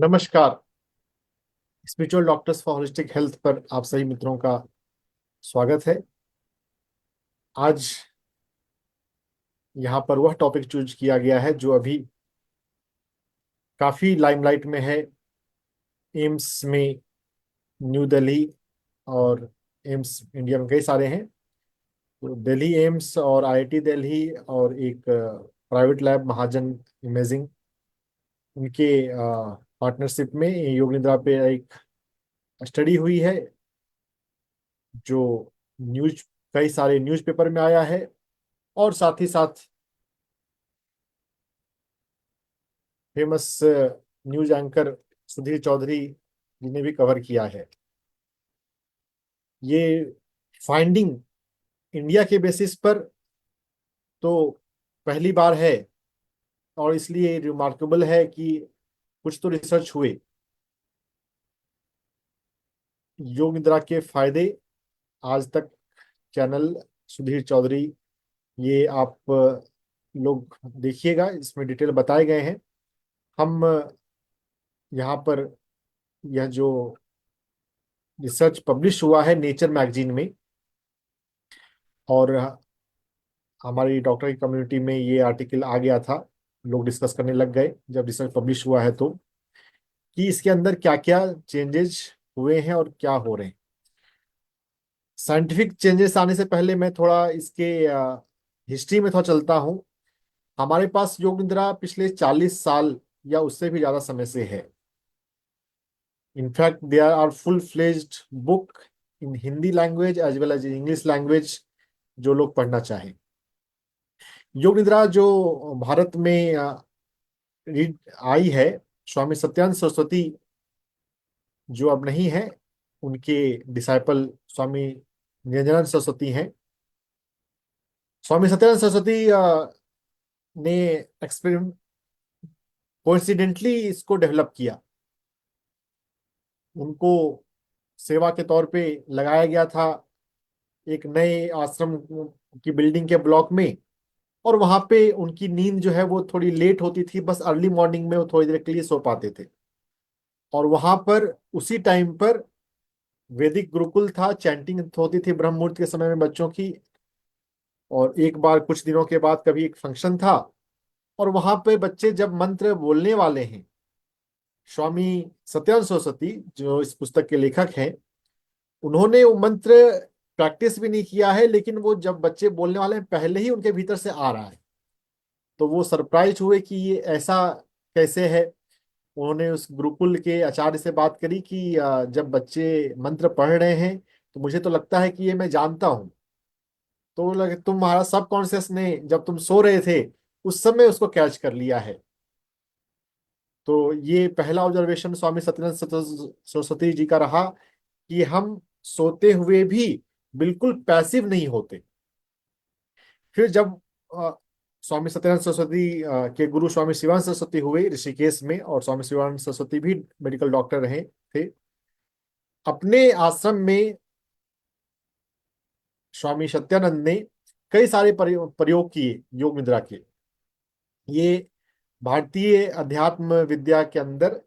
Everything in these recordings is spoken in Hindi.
नमस्कार। Spiritual doctors for holistic health पर आप सभी मित्रों का स्वागत है। आज यहाँ पर वह टॉपिक चूज किया गया है जो अभी काफी लाइमलाइट में है। एम्स में, न्यू दिल्ली और एम्स इंडिया में कई सारे हैं। तो दिल्ली एम्स और आईआईटी दिल्ली और एक प्राइवेट लैब महाजन इमेजिंग, उनके पार्टनरशिप में योग निद्रा पे एक स्टडी हुई है जो न्यूज कई सारे न्यूज़पेपर में आया है और साथ ही साथ famous news anchor Sudhir Chaudhary ji ने भी कवर किया है। ये फाइंडिंग इंडिया के बेसिस पर तो पहली बार है और इसलिए रिमार्केबल है कि कुछ तो रिसर्च हुए। योग निद्रा के फायदे आज तक चैनल सुधीर चौधरी, ये आप लोग देखिएगा, इसमें डिटेल बताए गए हैं। हम यहाँ पर यह जो रिसर्च पब्लिश हुआ है नेचर मैगजीन में, और हमारी डॉक्टर की कम्युनिटी में ये आर्टिकल आ गया था, लोग डिस्कस करने लग गए जब रिसर्च पब्लिश हुआ है तो, कि इसके अंदर क्या क्या चेंजेस हुए हैं और क्या हो रहे हैं। साइंटिफिक चेंजेस आने से पहले मैं थोड़ा इसके हिस्ट्री में थोड़ा चलता हूँ। हमारे पास योग निद्रा पिछले 40 साल या उससे भी ज्यादा समय से है। In fact there are full fledged book in Hindi language as well as English language, जो लोग पढ़ना चाहें। योग निद्रा जो भारत में रीड आई है, स्वामी सत्यानंद सरस्वती जो अब नहीं है, उनके डिसाइपल स्वामी निरंजनानंद सरस्वती हैं। स्वामी सत्यानंद सरस्वती ने एक्सपेरिमेंट कोइंसिडेंटली इसको डेवलप किया। उनको सेवा के तौर पे लगाया गया था एक नए आश्रम की बिल्डिंग के ब्लॉक में, और वहां पे उनकी नींद जो है वो थोड़ी लेट होती थी, बस अर्ली मॉर्निंग में वो थोड़ी देर के लिए सो पाते थे। और वहां पर उसी टाइम पर वैदिक गुरुकुल था, चैंटिंग होती थी ब्रह्म मुहूर्त के समय में बच्चों की। और एक बार कुछ दिनों के बाद कभी एक फंक्शन था, और वहां पे बच्चे जब मंत्र बोलने वाले हैं, स्वामी सत्यानंद सरस्वती जो इस पुस्तक के लेखक हैं, उन्होंने वो मंत्र प्रैक्टिस भी नहीं किया है, लेकिन वो जब बच्चे बोलने वाले हैं पहले ही उनके भीतर से आ रहा है। तो वो सरप्राइज हुए कि ये ऐसा कैसे है। उन्होंने उस गुरुकुल के आचार्य से बात करी कि जब बच्चे मंत्र पढ़ रहे हैं तो मुझे तो लगता है कि ये मैं जानता हूँ। तो लगे तुम्हारा सबकॉन्शियस ने जब तुम सो रहे थे उस समय उसको कैच कर लिया है। तो ये पहला ऑब्जर्वेशन स्वामी सत्यानंद सरस्वती जी का रहा कि हम सोते हुए भी बिल्कुल पैसिव नहीं होते। फिर जब अ, स्वामी सत्यानंद सरस्वती के गुरु स्वामी शिवानंद सरस्वती हुए ऋषिकेश में, और स्वामी शिवानंद सरस्वती भी मेडिकल डॉक्टर रहे थे, अपने आश्रम में स्वामी सत्यानंद ने कई सारे प्रयोग किए योग निद्रा के। ये भारतीय अध्यात्म विद्या के अंदर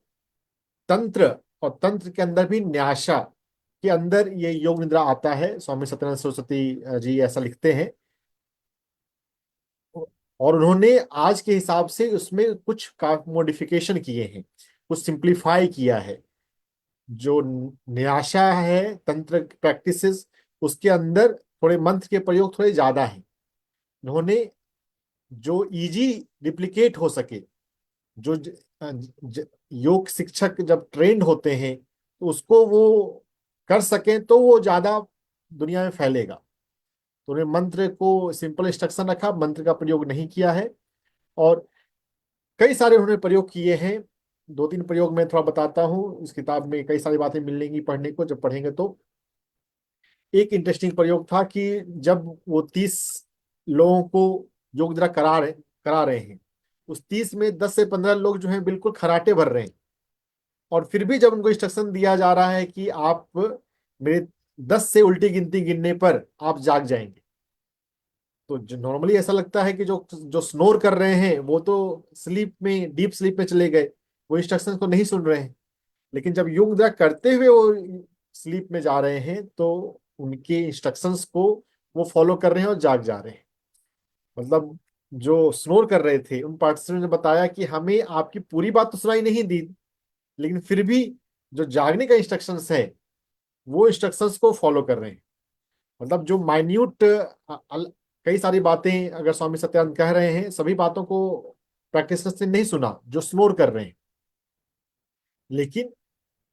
तंत्र, और तंत्र के अंदर भी न्यासा के अंदर ये योग निद्रा आता है। स्वामी सत्यानंद सरस्वती जी ऐसा लिखते हैं, और उन्होंने आज के हिसाब से उसमें कुछ का मॉडिफिकेशन किए हैं, कुछ सिंप्लीफाई किया है। जो न्यासा है तंत्र प्रैक्टिसेस, उसके अंदर थोड़े मंत्र के प्रयोग थोड़े ज्यादा हैं। उन्होंने जो इजी रिप्लिकेट हो सके, जो योग शिक्षक जब ट्रेंड होते हैं तो उसको वो कर सकें तो वो ज्यादा दुनिया में फैलेगा। तो उन्होंने मंत्र को सिंपल इंस्ट्रक्शन रखा, मंत्र का प्रयोग नहीं किया है। और कई सारे उन्होंने प्रयोग किए हैं। दो तीन प्रयोग मैं थोड़ा बताता हूँ, इस किताब में कई सारी बातें मिलेंगी पढ़ने को जब पढ़ेंगे तो। एक इंटरेस्टिंग प्रयोग था कि जब वो 30 लोगों को योग मुद्रा करा रहे हैं, उस 30 में 10 से 15 लोग जो हैं बिल्कुल खराटे भर रहे हैं, और फिर भी जब उनको इंस्ट्रक्शन दिया जा रहा है कि आप मेरे 10 से उल्टी गिनती गिनने पर आप जाग जाएंगे, तो जो नॉर्मली ऐसा लगता है कि जो जो स्नोर कर रहे हैं वो तो स्लीप में, डीप स्लीप में चले गए, वो इंस्ट्रक्शंस को नहीं सुन रहे हैं। लेकिन जब योग निद्रा करते हुए वो स्लीप में जा रहे हैं तो उनके इंस्ट्रक्शंस को वो फॉलो कर रहे हैं और जाग जा रहे हैं। मतलब जो स्नोर कर रहे थे उन पार्टिसिपेंट ने बताया कि हमें आपकी पूरी बात तो सुनाई नहीं दी, लेकिन फिर भी जो जागने का इंस्ट्रक्शंस है वो इंस्ट्रक्शंस को फॉलो कर रहे हैं। मतलब जो माइन्यूट कई सारी बातें अगर स्वामी सत्यानंद कह रहे हैं, सभी बातों को प्रैक्टिशनर्स ने नहीं सुना जो स्नोर कर रहे हैं, लेकिन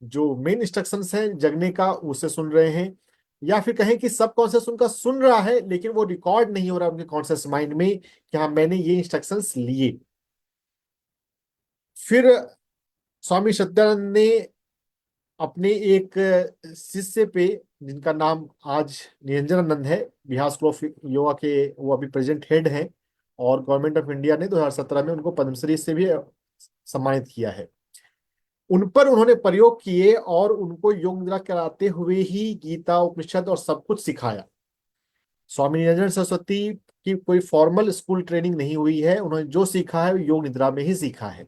जो मेन इंस्ट्रक्शंस हैं जगने का उसे सुन रहे हैं। या फिर कहें कि सब कॉन्शियस उनका सुन रहा है लेकिन वो रिकॉर्ड नहीं हो रहा उनके कॉन्शियस माइंड में कि हाँ मैंने ये इंस्ट्रक्शंस लिए। फिर स्वामी सत्यानंद ने अपने एक शिष्य पे, जिनका नाम आज निरंजनानंद है, बिहार स्कूल ऑफ योगा के वो अभी प्रेजेंट हेड हैं, और गवर्नमेंट ऑफ इंडिया ने 2017 में उनको पद्मश्री से भी सम्मानित किया है। उन पर उन्होंने प्रयोग किए और उनको योग निद्रा कराते हुए ही गीता उपनिषद और सब कुछ सिखाया। स्वामी निरंजन सरस्वती की कोई फॉर्मल स्कूल ट्रेनिंग नहीं हुई है, उन्होंने जो सीखा है वो योग निद्रा में ही सीखा है।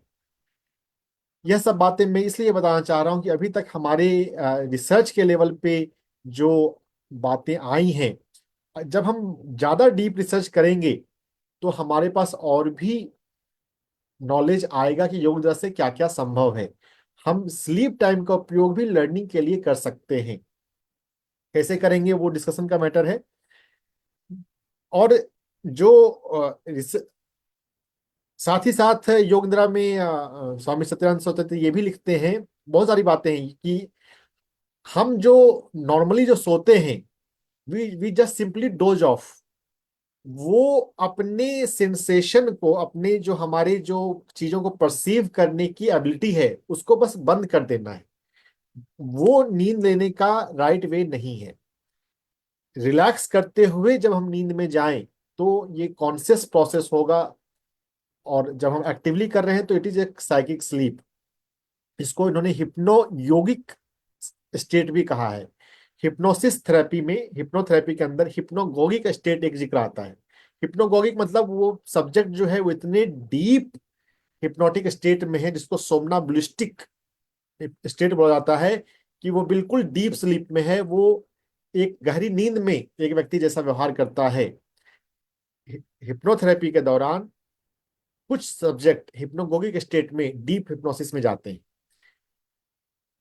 यह सब बातें मैं इसलिए बताना चाह रहा हूं कि अभी तक हमारे रिसर्च के लेवल पे जो बातें आई हैं, जब हम ज्यादा डीप रिसर्च करेंगे तो हमारे पास और भी नॉलेज आएगा कि योग निद्रा से क्या क्या संभव है। हम स्लीप टाइम का उपयोग भी लर्निंग के लिए कर सकते हैं। कैसे करेंगे वो डिस्कशन का मैटर है। और जो साथ ही साथ योग निद्रा में स्वामी सत्यानंद सरस्वती ये भी लिखते हैं, बहुत सारी बातें हैं कि हम जो नॉर्मली जो सोते हैं, we just simply dose off. वो अपने सेंसेशन को, अपने जो हमारे जो चीजों को परसीव करने की एबिलिटी है उसको बस बंद कर देना है। वो नींद लेने का राइट वे नहीं है। रिलैक्स करते हुए जब हम नींद में जाएं तो ये कॉन्शियस प्रोसेस होगा, और जब हम एक्टिवली कर रहे हैं तो it is a psychic sleep. इसको इन्होंने हिप्नो योगिक स्टेट भी कहा है। हिप्नोसिस थेरेपी में, हिप्नोथेरेपी के अंदर हिप्नोगोगिक स्टेट एक जिक्र आता है। हिप्नोगोगिक मतलब वो सब्जेक्ट जो है वो इतने डीप हिप्नोटिक स्टेट में है जिसको सोमनाबुलिस्टिक स्टेट बोला जाता है, कि वो बिल्कुल डीप स्लीप में है। वो एक गहरी नींद में एक व्यक्ति जैसा व्यवहार करता है। हिप्नोथेरेपी के दौरान कुछ सब्जेक्ट हिप्नोगोगिक स्टेट में, डीप हिप्नोसिस में जाते हैं।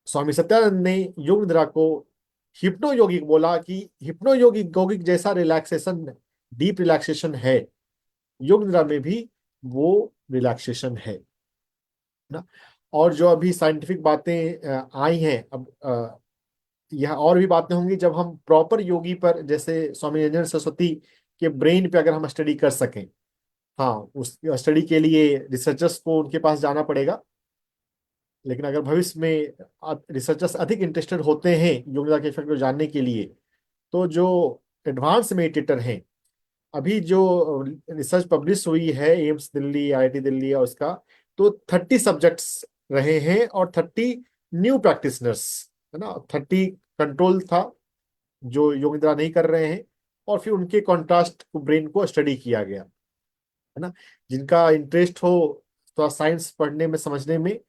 स्वामी सत्यानंद ने योग निद्रा को हिप्नो योगिक बोला कि हिप्नो योगिक गोगिक जैसा रिलैक्सेशन, डीप रिलैक्सेशन है, योग निद्रा में भी वो रिलैक्सेशन है ना। और जो अभी साइंटिफिक बातें आई हैं, अब यह और भी बातें होंगी जब हम प्रॉपर योगी पर, जैसे स्वामी निरंजन सरस्वती के ब्रेन पे अगर हम स्टडी कर सकें। हाँ, उस स्टडी के लिए रिसर्चर्स को उनके पास जाना पड़ेगा, लेकिन अगर भविष्य में रिसर्चर्स अधिक इंटरेस्टेड होते हैं योग निद्रा के इफेक्ट को जानने के लिए, तो जो एडवांस मेडिटेटर हैं, अभी जो रिसर्च पब्लिश हुई है एम्स दिल्ली, आईआईटी दिल्ली और उसका, तो 30 सब्जेक्ट्स रहे हैं और 30 न्यू प्रैक्टिशनर्स, है ना। 30 कंट्रोल था जो योग निद्रा नहीं कर रहे हैं, और फिर उनके कॉन्ट्रास्ट ब्रेन को स्टडी किया गया, है ना। जिनका इंटरेस्ट हो थोड़ा साइंस पढ़ने में, समझने में,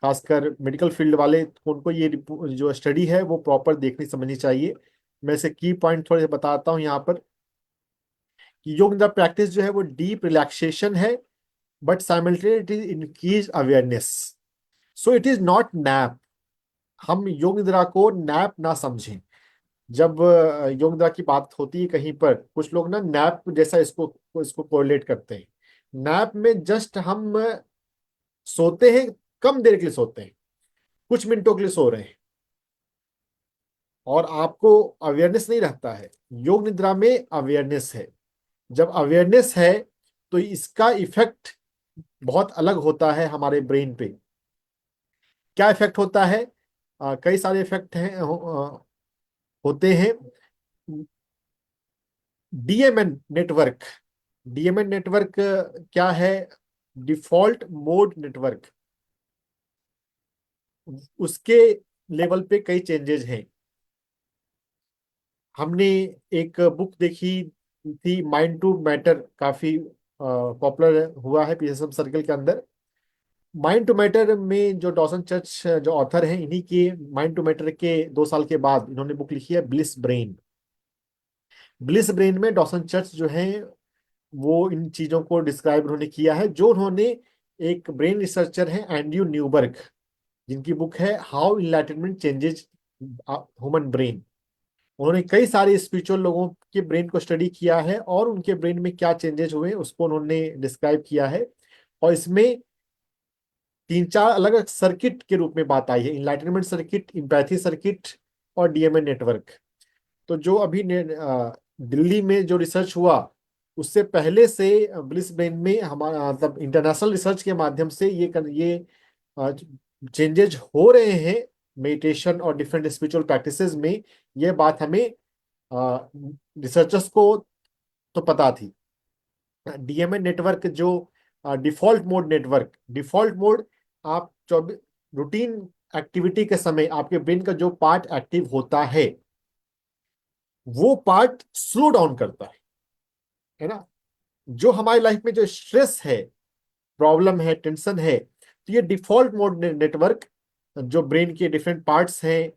खासकर मेडिकल फील्ड वाले, तो उनको ये जो स्टडी है वो प्रॉपर देखनी समझनी चाहिए। मैं से की पॉइंट थोड़े से बताता हूँ यहाँ पर, कि योग निद्रा प्रैक्टिस जो है वो डीप रिलैक्सेशन है, but simultaneously it is increase awareness. So it is not nap. हम योग निद्रा को नैप ना समझें। जब योग निद्रा की बात होती है कहीं पर, कुछ लोग ना नैप जैसा इसको इसको कोरिलेट करते हैं। नैप में जस्ट हम सोते हैं, कम देर के लिए सोते हैं, कुछ मिनटों के लिए सो रहे हैं, और आपको अवेयरनेस नहीं रहता है। योग निद्रा में अवेयरनेस है। जब अवेयरनेस है तो इसका इफेक्ट बहुत अलग होता है हमारे ब्रेन पे। क्या इफेक्ट होता है? कई सारे इफेक्ट हैं, होते हैं। डीएमएन नेटवर्क, डीएमएन नेटवर्क क्या है? Default mode network. उसके लेवल पे कई चेंजेस हैं। हमने एक बुक देखी थी, माइंड टू मैटर, काफी पॉपुलर हुआ है पीएसएम सर्कल के अंदर। माइंड टू मैटर में जो डॉसन चर्च जो ऑथर हैं, इन्हीं के माइंड टू मैटर के 2 साल के बाद इन्होंने बुक लिखी है ब्लिस ब्रेन। ब्लिस ब्रेन में डॉसन चर्च जो है वो इन चीजों को डिस्क्राइब उन्होंने किया है, जो उन्होंने एक ब्रेन रिसर्चर है एंड्रयू न्यूबर्ग, जिनकी बुक है how enlightenment changes human brain. उन्होंने कई सारे स्पिरिचुअल लोगों के ब्रेन को स्टडी किया है और उनके ब्रेन में क्या चेंजेस हुए उसको उन्होंने डिस्क्राइब किया है। और इसमें 3-4 अलग अलग सर्किट के रूप में बात आई है, इनलाइटनमेंट सर्किट, इम्पैथी सर्किट और डीएमएन नेटवर्क। तो जो अभी दिल्ली में जो रिसर्च हुआ उससे पहले से ब्लिस ब्रेन में हमारा मतलब इंटरनेशनल रिसर्च के माध्यम से ये चेंजेज हो रहे हैं मेडिटेशन और डिफरेंट स्पिरिचुअल प्रैक्टिसेस में। ये बात हमें रिसर्चर्स को तो पता थी। डीएमएन नेटवर्क जो डिफॉल्ट मोड, आप 24 रूटीन एक्टिविटी के समय आपके ब्रेन का जो पार्ट एक्टिव होता है वो पार्ट स्लो डाउन करता है ना। जो हमारी लाइफ में जो स्ट्रेस है, प्रॉब्लम है, टेंशन है, तो ये डिफॉल्ट मोड नेटवर्क जो ब्रेन के डिफरेंट पार्ट्स हैं,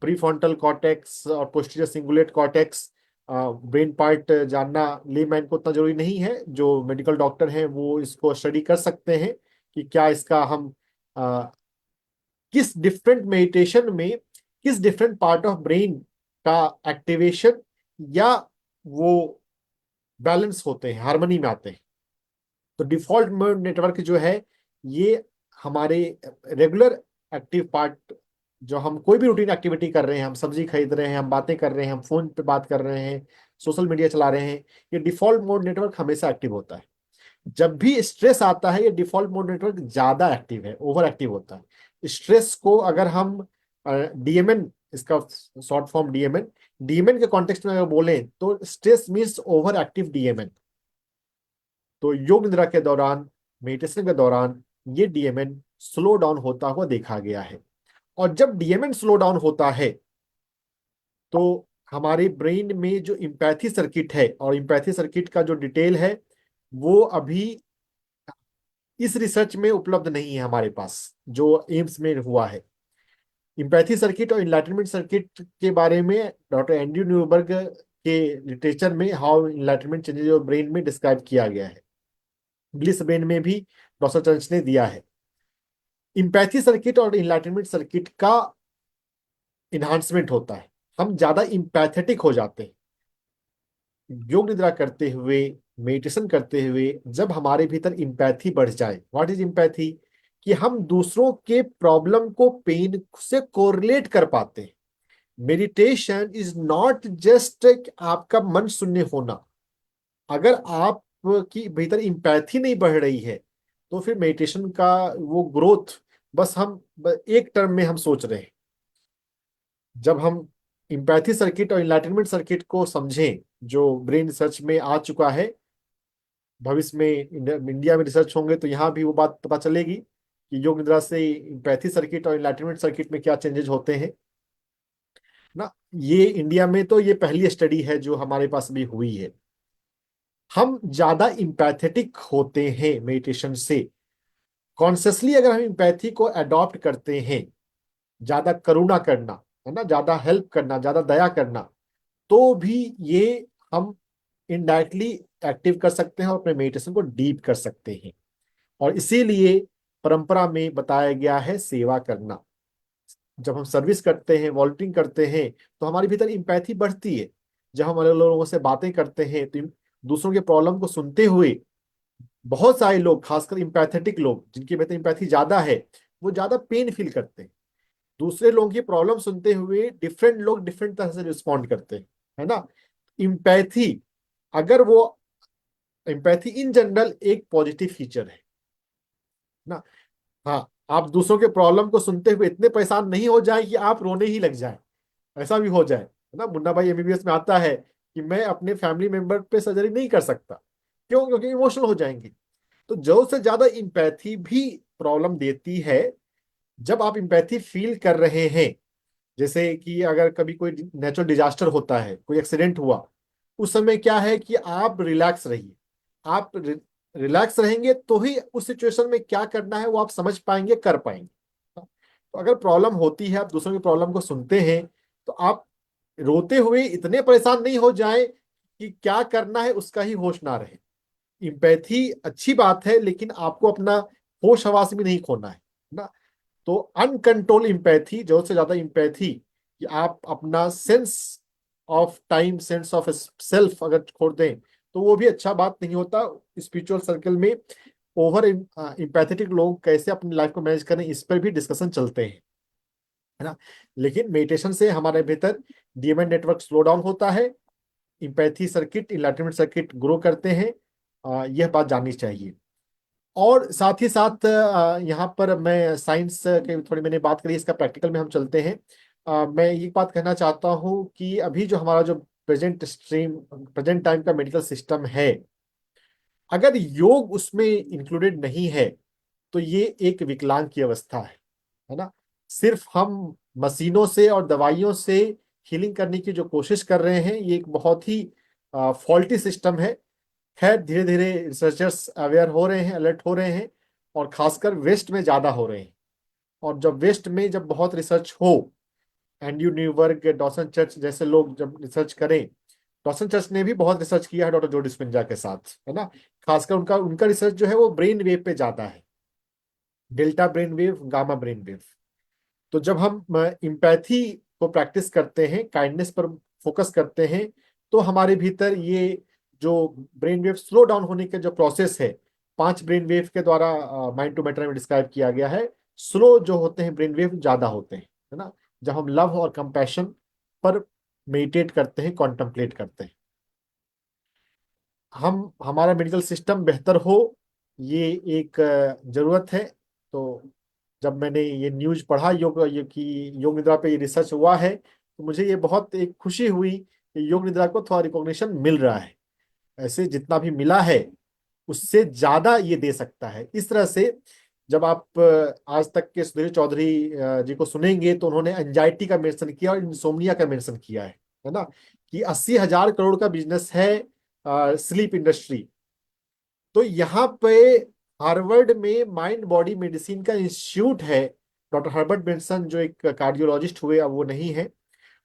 प्रीफ्रंटल कॉर्टेक्स और posterior cingulate cortex, brain part जानना लेमैन को उतना जरूरी नहीं है, जो मेडिकल डॉक्टर हैं वो इसको स्टडी कर सकते हैं कि क्या इसका हम किस डिफरेंट मेडिटेशन में किस डिफरेंट पार्ट ऑफ ब्रेन का एक्टिवेशन या वो बैलेंस होते हैं, हार्मनी में आते हैं। तो डिफॉल्ट नेटवर्क जो है ये हमारे रेगुलर एक्टिव पार्ट, जो हम कोई भी रूटीन एक्टिविटी कर रहे हैं, हम सब्जी खरीद रहे हैं, हम बातें कर रहे हैं, हम फोन पे बात कर रहे हैं, सोशल मीडिया चला रहे हैं, ये डिफॉल्ट मोड नेटवर्क हमेशा एक्टिव होता है। जब भी स्ट्रेस आता है ये डिफॉल्ट मोड नेटवर्क ज्यादा एक्टिव है, ओवर एक्टिव होता है। स्ट्रेस को अगर हम डीएमएन, इसका शॉर्ट फॉर्म डीएमएन, डीएमएन के कॉन्टेक्स्ट में अगर बोलें तो stress means over active DMN. तो योग निद्रा के दौरान, मेडिटेशन के दौरान ये डीएमएन स्लो डाउन होता हुआ देखा गया है। और जब डीएमएन स्लो डाउन होता है तो हमारे ब्रेन में जो इम्पैथी सर्किट है, और इम्पैथी सर्किट का जो डिटेल है वो अभी इस रिसर्च में उपलब्ध नहीं है हमारे पास, जो एम्स में हुआ है। इम्पैथी सर्किट और इनलाइटनमेंट सर्किट के बारे में डॉक्टर एंड्रयू न्यूबर्ग के लिटरेचर में how enlightenment changes your brain में डिस्क्राइब किया गया है। ब्लिस ब्रेन में भी डॉक्टर चंच ने दिया है। इम्पैथी सर्किट और इनलाइटनमेंट सर्किट का इन्हांसमेंट होता है, हम ज्यादा इम्पैथेटिक हो जाते हैं योग निद्रा करते हुए, मेडिटेशन करते हुए। जब हमारे भीतर इम्पैथी बढ़ जाए, व्हाट इज इम्पैथी, कि हम दूसरों के प्रॉब्लम को पेन से कोरिलेट कर पाते हैं। मेडिटेशन इज नॉट जस्ट आपका मन शून्य होना। अगर आपकी भीतर इम्पैथी नहीं बढ़ रही है तो फिर मेडिटेशन का वो ग्रोथ बस हम एक टर्म में हम सोच रहे हैं। जब हम इम्पैथी सर्किट और इनलाइटनमेंट सर्किट को समझें, जो ब्रेन रिसर्च में आ चुका है, भविष्य में इंडिया में रिसर्च होंगे तो यहाँ भी वो बात पता चलेगी कि योग निद्रा से इम्पैथी सर्किट और इनलाइटनमेंट सर्किट में क्या चेंजेस होते हैं ना। ये इंडिया में तो ये पहली स्टडी है जो हमारे पास भी हुई है। हम ज्यादा इम्पैथेटिक होते हैं मेडिटेशन से। कॉन्शियसली अगर हम इम्पैथी को अडॉप्ट करते हैं, ज्यादा करुणा करना है ना, ज्यादा हेल्प करना, ज्यादा दया करना, तो भी ये हम इनडायरेक्टली एक्टिव कर सकते हैं और अपने मेडिटेशन को डीप कर सकते हैं। और इसीलिए परंपरा में बताया गया है सेवा करना। जब हम सर्विस करते हैं, वॉलंटियरिंग करते हैं, तो हमारे भीतर इम्पैथी बढ़ती है। जब हम अलग लोगों से बातें करते हैं तो दूसरों के प्रॉब्लम को सुनते हुए, बहुत सारे लोग, खासकर इम्पैथेटिक लोग जिनके भीतर इम्पैथी ज्यादा है, वो ज्यादा पेन फील करते हैं। दूसरे लोगों की प्रॉब्लम सुनते हुए डिफरेंट लोग डिफरेंट तरह से रिस्पॉन्ड करते हैं, है ना। इम्पैथी, अगर वो एम्पैथी इन जनरल एक पॉजिटिव फीचर है ना। हाँ, आप दूसरों के प्रॉब्लम को सुनते हुए इतने परेशान नहीं हो जाए कि आप रोने ही लग जाए, ऐसा भी हो जाए, है ना। मुन्ना भाई एमबीबीएस में आता है कि मैं अपने फैमिली मेंबर पे सर्जरी नहीं कर सकता, क्यों, क्योंकि इमोशनल हो जाएंगे। तो जरूरत से ज्यादा इम्पैथी भी प्रॉब्लम देती है। जब आप इम्पैथी फील कर रहे हैं, जैसे कि अगर कभी कोई नेचुरल डिजास्टर होता है, कोई एक्सीडेंट हुआ, उस समय क्या है कि आप रिलैक्स रहिए, आप रिलैक्स रहेंगे तो ही उस सिचुएशन में क्या करना है वो आप समझ पाएंगे, कर पाएंगे। तो अगर प्रॉब्लम होती है, आप दूसरों की प्रॉब्लम को सुनते हैं, तो आप रोते हुए इतने परेशान नहीं हो जाएं कि क्या करना है उसका ही होश ना रहे। इम्पैथी अच्छी बात है, लेकिन आपको अपना होश हवास भी नहीं खोना है ना। तो अनकंट्रोल इम्पैथी, जो से ज्यादा इम्पैथी कि आप अपना sense of time, sense of self अगर छोड़ दें, तो वो भी अच्छा बात नहीं होता। स्पिरिचुअल सर्कल में ओवर इम्पैथेटिक लोग कैसे अपनी लाइफ को मैनेज करें, इस पर भी डिस्कशन चलते हैं, है ना। लेकिन मेडिटेशन से हमारे भीतर डीएमएन नेटवर्क स्लो डाउन होता है, empathy circuit, enlightenment circuit grow करते हैं। यह बात जाननी चाहिए। और साथ ही साथ यहाँ पर मैं साइंस के थोड़ी मैंने बात करी, इसका प्रैक्टिकल में हम चलते हैं। मैं ये बात कहना चाहता हूँ कि अभी जो हमारा जो प्रेजेंट टाइम का मेडिकल सिस्टम है, अगर योग उसमें इंक्लूडेड नहीं है तो ये एक विकलांग की अवस्था है ना। सिर्फ हम मशीनों से और दवाइयों से हीलिंग करने की जो कोशिश कर रहे हैं, ये एक बहुत ही फॉल्टी सिस्टम है। खैर, धीरे धीरे रिसर्चर्स अवेयर हो रहे हैं, अलर्ट हो रहे हैं, और खासकर वेस्ट में ज्यादा हो रहे हैं। और जब वेस्ट में जब बहुत रिसर्च हो, एंड्रयू न्यूबर्ग, डॉसन चर्च जैसे लोग जब रिसर्च करें, डॉसन चर्च ने भी बहुत रिसर्च किया है डॉक्टर जो डिस्पेंजा के साथ, है ना। खासकर उनका उनका रिसर्च जो है वो ब्रेन वेव पे जाता है, delta brain wave, gamma brain wave. तो जब हम इम्पैथी को प्रैक्टिस करते हैं, काइंडनेस पर फोकस करते हैं, तो हमारे भीतर ये जो ब्रेन वेव स्लो डाउन होने के जो प्रोसेस है, 5 ब्रेन वेव के द्वारा माइंड टू मैटर में डिस्क्राइब किया गया है। स्लो जो होते हैं ब्रेन वेव ज्यादा होते हैं, है ना, जब हम लव और कंपैशन पर मेडिटेट करते हैं, कॉन्टम्पलेट करते हैं। हम हमारा मेडिकल सिस्टम बेहतर हो, ये एक जरूरत है। तो जब मैंने ये न्यूज पढ़ा योग ये कि योग निद्रा पे ये रिसर्च हुआ है, तो मुझे ये बहुत एक खुशी हुई कि योग निद्रा को थोड़ा रिकॉग्निशन मिल रहा है। ऐसे जितना भी मिला है उससे ज्यादा ये दे सकता है। इस तरह से जब आप आज तक के सुधीर चौधरी जी को सुनेंगे, तो उन्होंने एंजाइटी का मेंशन किया और इंसोम्निया का मेंशन किया है ना, कि 80,000 करोड़ का बिजनेस है स्लीप इंडस्ट्री। तो यहाँ पे हार्वर्ड में माइंड बॉडी मेडिसिन का इंस्टीट्यूट है। डॉक्टर हर्बर्ट बेंसन जो एक कार्डियोलॉजिस्ट हुए, अब वो नहीं है,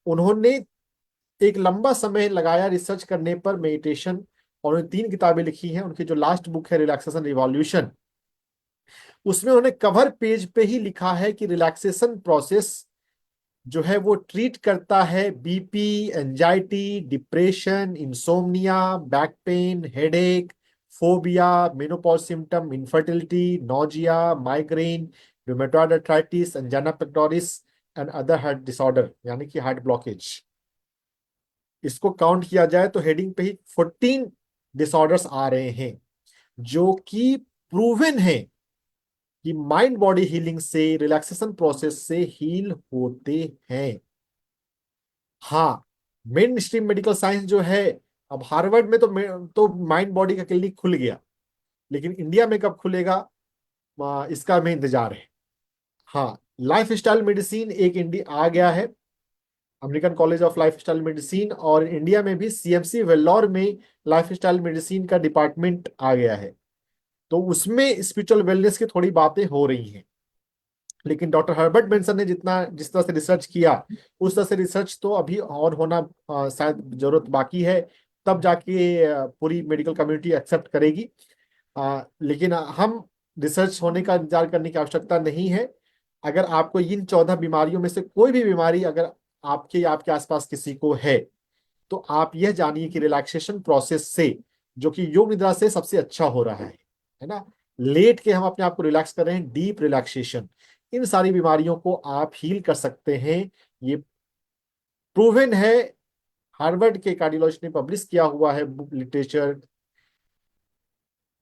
उन्होंने एक लंबा समय लगाया रिसर्च करने पर मेडिटेशन, और उन्होंने 3 किताबें लिखी हैं। उनकी जो लास्ट बुक है रिलैक्सेशन रिवॉल्यूशन, उसमें उन्होंने कवर पेज पे ही लिखा है कि रिलैक्सेशन प्रोसेस जो है वो ट्रीट करता है BP, anxiety, depression, insomnia, back pain, headache, phobia, menopause symptom, infertility, nausea, migraine, rheumatoid arthritis, angina pectoris and other heart disorder, यानी कि हार्ट ब्लॉकेज। इसको काउंट किया जाए तो हेडिंग पे ही 14 डिसऑर्डर्स आ रहे हैं, जो कि प्रूवन है कि माइंड बॉडी हीलिंग से, रिलैक्सेशन प्रोसेस से हील होते हैं। हाँ, मेन स्ट्रीम मेडिकल साइंस जो है, अब हार्वर्ड में तो माइंड बॉडी का क्लिनिक खुल गया, लेकिन इंडिया में कब खुलेगा, इसका हमें इंतजार है। हाँ, लाइफ स्टाइल मेडिसिन एक इंडिया आ गया है, American college of life style medicine, और इंडिया में भी सीएमसी वेल्लोर में लाइफ स्टाइल मेडिसिन का डिपार्टमेंट आ गया है। तो उसमें स्पिरिचुअल वेलनेस की थोड़ी बातें हो रही हैं। लेकिन डॉक्टर हर्बर्ट बेंसन ने जितना जिस तरह से रिसर्च किया, उस तरह से रिसर्च तो अभी और होना शायद जरूरत बाकी है। तब जाके पूरी मेडिकल कम्युनिटी एक्सेप्ट करेगी। लेकिन हम रिसर्च होने का इंतजार करने की आवश्यकता नहीं है। अगर आपको इन 14 बीमारियों में से कोई भी बीमारी अगर आपके या आपके आसपास किसी को है, तो आप यह जानिए कि रिलैक्सेशन प्रोसेस से, जो कि योग निद्रा से सबसे अच्छा हो रहा है ना, लेट के हम अपने आप को रिलैक्स कर रहे हैं, डीप रिलैक्सेशन, इन सारी बीमारियों को आप हील कर सकते हैं। ये प्रूवन है। हार्वर्ड के कार्डियोलॉजिस्ट ने पब्लिश किया हुआ है book literature,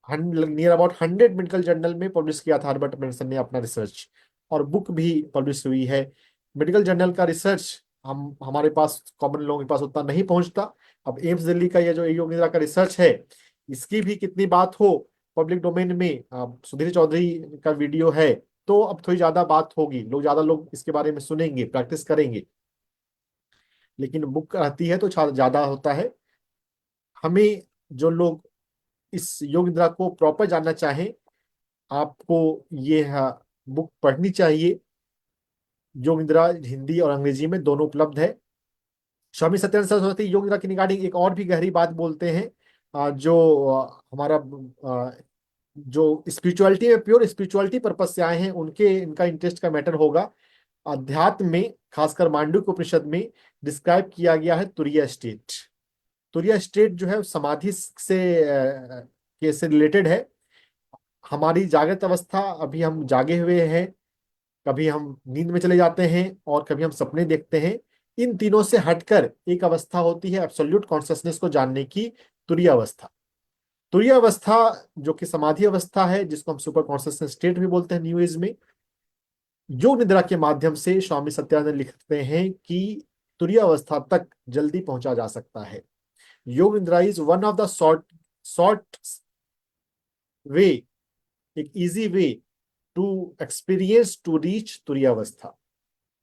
near about 100 medical journal में पब्लिश किया था हार्वर्ड मेडिसन ने अपना रिसर्च, और बुक भी पब्लिश हुई है। मेडिकल जर्नल का रिसर्च हम हमारे पास, कॉमन लोगों के पास उतना नहीं पहुंचता। अब एम्स दिल्ली का ये जो योग निद्रा का रिसर्च है, इसकी भी कितनी बात हो पब्लिक डोमेन में, सुधीर चौधरी का वीडियो है, तो अब थोड़ी ज्यादा बात होगी, लोग ज्यादा लोग इसके बारे में सुनेंगे, प्रैक्टिस करेंगे। लेकिन बुक रहती है तो ज्यादा होता है। हमें जो लोग इस योग निद्रा को प्रॉपर जानना चाहें, आपको ये बुक पढ़नी चाहिए। योग निद्रा हिंदी और अंग्रेजी में दोनों उपलब्ध है। स्वामी सत्यानंद सरस्वती योग निद्रा की रिगार्डिंग एक और भी गहरी बात बोलते हैं। जो हमारा जो स्पिरिचुअलिटी में प्योर स्पिरिचुअलिटी पर्पज से आए हैं, उनके इनका इंटरेस्ट का मैटर होगा। अध्यात्म में, खासकर मांडुक्य उपनिषद में डिस्क्राइब किया गया है तुरिया स्टेट। तुरिया स्टेट जो है समाधि से के से रिलेटेड है। हमारी जागृत अवस्था, अभी हम जागे हुए हैं, कभी हम नींद में चले जाते हैं और कभी हम सपने देखते हैं। इन तीनों से हटकर एक अवस्था होती है एब्सोल्यूट कॉन्शसनेस को जानने की, तुरीय अवस्था। तुरीय अवस्था जो कि समाधि अवस्था है, जिसको हम सुपर कॉन्शसनेस स्टेट भी बोलते हैं न्यू एज में। योग निद्रा के माध्यम से स्वामी सत्यानंद लिखते हैं कि तुरीय अवस्था तक जल्दी पहुंचा जा सकता है। Yoga Nidra is one of the short way, एक easy way to experience to reach turiya avastha.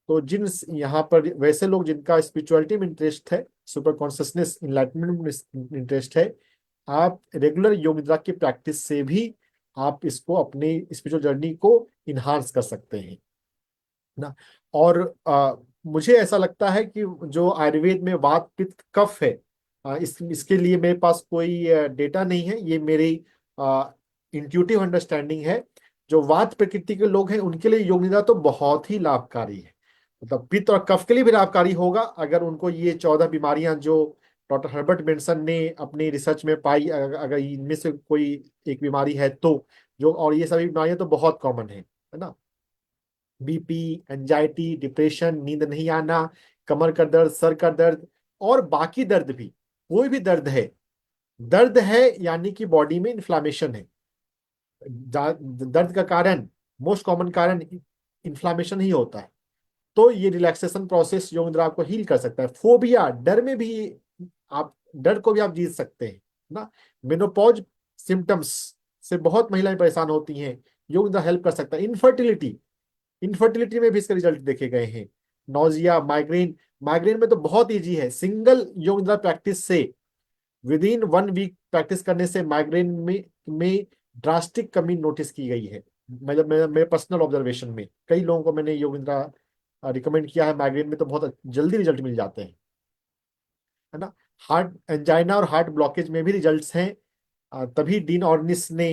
तो जिन यहाँ पर वैसे लोग जिनका स्पिरिचुअलिटी में इंटरेस्ट है, सुपर कॉन्शियसनेस इनलाइटमेंट में इंटरेस्ट है, आप रेगुलर योग निद्रा की प्रैक्टिस से भी आप इसको अपने स्पिरिचुअल जर्नी को इन्हांस कर सकते हैं ना। और मुझे ऐसा लगता है कि जो आयुर्वेद में वात पित्त कफ है, इसके लिए मेरे पास कोई डेटा नहीं है, ये मेरी इंट्यूटिव अंडरस्टैंडिंग है। जो वात प्रकृति के लोग हैं उनके लिए योग निद्रा तो बहुत ही लाभकारी है। मतलब पित्त और कफ के लिए भी लाभकारी होगा अगर उनको ये 14 बीमारियां जो डॉक्टर हर्बर्ट बेंसन ने अपनी रिसर्च में पाई, अगर इनमें से कोई एक बीमारी है तो, जो, और ये सभी बीमारियां तो बहुत कॉमन है ना। बीपी, एंजाइटी, डिप्रेशन, नींद नहीं आना, कमर का दर्द, सर का दर्द, और बाकी दर्द भी, कोई भी दर्द है यानी कि बॉडी में इन्फ्लामेशन है। दर्द का कारण, मोस्ट कॉमन कारण इन्फ्लामेशन ही होता है। तो ये रिलैक्सेशन प्रोसेस योग निद्रा आपको हील कर सकता है। फोबिया, डर में भी आप, डर को भी आप जीत सकते हैं ना। मेनोपॉज सिम्टम्स से बहुत महिलाएं परेशान होती हैं, योग निद्रा हेल्प कर सकता है। इनफर्टिलिटी में भी इसके रिजल्ट देखे गए हैं। नोजिया, माइग्रेन, माइग्रेन में तो बहुत इजी है। सिंगल योग निद्रा प्रैक्टिस से, विद इन 1 वीक प्रैक्टिस करने से माइग्रेन में ड्रास्टिक कमी नोटिस की गई है। मतलब मेरे पर्सनल ऑब्जर्वेशन में कई लोगों को मैंने योग निद्रा रिकमेंड किया है, माइग्रेन में तो बहुत जल्दी रिजल्ट मिल जाते हैं, है ना। हार्ट एंजाइना और हार्ट ब्लॉकेज में भी रिजल्ट्स हैं। तभी डीन ऑर्निस ने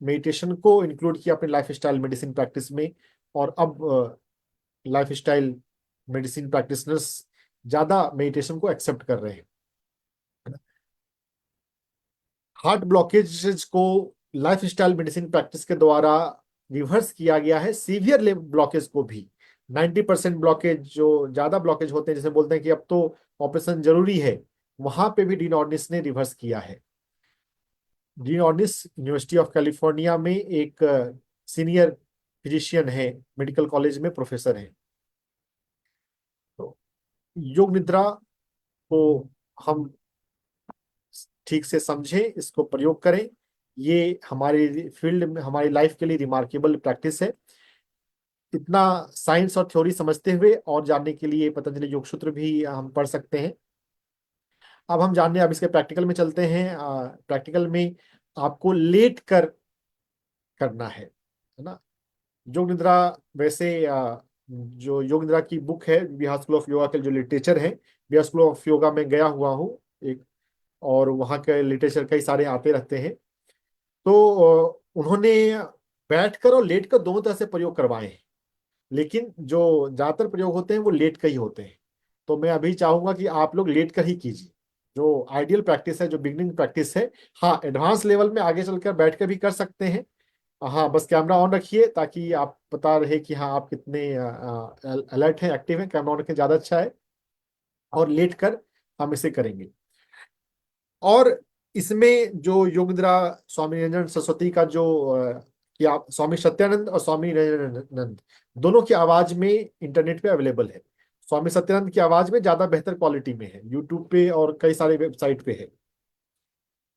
मेडिटेशन को इंक्लूड किया अपने लाइफ स्टाइल मेडिसिन प्रैक्टिस में। और अब लाइफ स्टाइल मेडिसिन प्रैक्टिशनर्स ज्यादा मेडिटेशन को एक्सेप्ट कर रहे हैं। हार्ट ब्लॉकेजेस को लाइफ स्टाइल मेडिसिन प्रैक्टिस के द्वारा रिवर्स किया गया है। सीवियर ब्लॉकेज को भी, 90% ब्लॉकेज, जो ज्यादा ब्लॉकेज होते हैं जैसे बोलते हैं कि अब तो ऑपरेशन जरूरी है, वहां पे भी डीन ऑर्निस ने रिवर्स किया है। डीन ऑर्निस यूनिवर्सिटी ऑफ कैलिफोर्निया में एक सीनियर फिजिशियन है, मेडिकल कॉलेज में प्रोफेसर है। तो योग निद्रा को हम ठीक से समझें, इसको प्रयोग करें। ये हमारी फील्ड में, हमारी लाइफ के लिए रिमार्केबल प्रैक्टिस है। इतना साइंस और थ्योरी समझते हुए और जानने के लिए पतंजलि योग सूत्र भी हम पढ़ सकते हैं। अब हम जानने, अब इसके प्रैक्टिकल में चलते हैं। प्रैक्टिकल में आपको लेट कर करना है ना। योग निद्रा, वैसे जो योग निद्रा की बुक है, बिहार स्कूल ऑफ योगा के जो लिटरेचर है, बिहार स्कूल ऑफ योगा में गया हुआ हूँ एक, और वहाँ के लिटरेचर कई सारे आते रहते हैं। तो उन्होंने बैठकर और लेट कर दोनों तरह से प्रयोग करवाए हैं, लेकिन जो ज्यादातर प्रयोग होते हैं वो लेट कर ही होते हैं। तो मैं अभी चाहूंगा कि आप लोग लेट कर ही कीजिए, जो आइडियल प्रैक्टिस है, जो बिगनिंग प्रैक्टिस है। हाँ, एडवांस लेवल में आगे चलकर बैठ कर भी कर सकते हैं। हाँ, बस कैमरा ऑन रखिए ताकि आप पता रहे कि हाँ आप कितने अलर्ट हैं, एक्टिव हैं। कैमरा ऑन रखें, ज्यादा अच्छा है। और लेट कर हम इसे करेंगे। और इसमें जो योग निद्रा स्वामी निरंजन सरस्वती का जो कि आप, स्वामी सत्यानंद और स्वामी निरंजनानंद दोनों की आवाज में इंटरनेट पे अवेलेबल है। स्वामी सत्यानंद की आवाज में ज्यादा बेहतर क्वालिटी में है, यूट्यूब पे और कई सारे वेबसाइट पे है।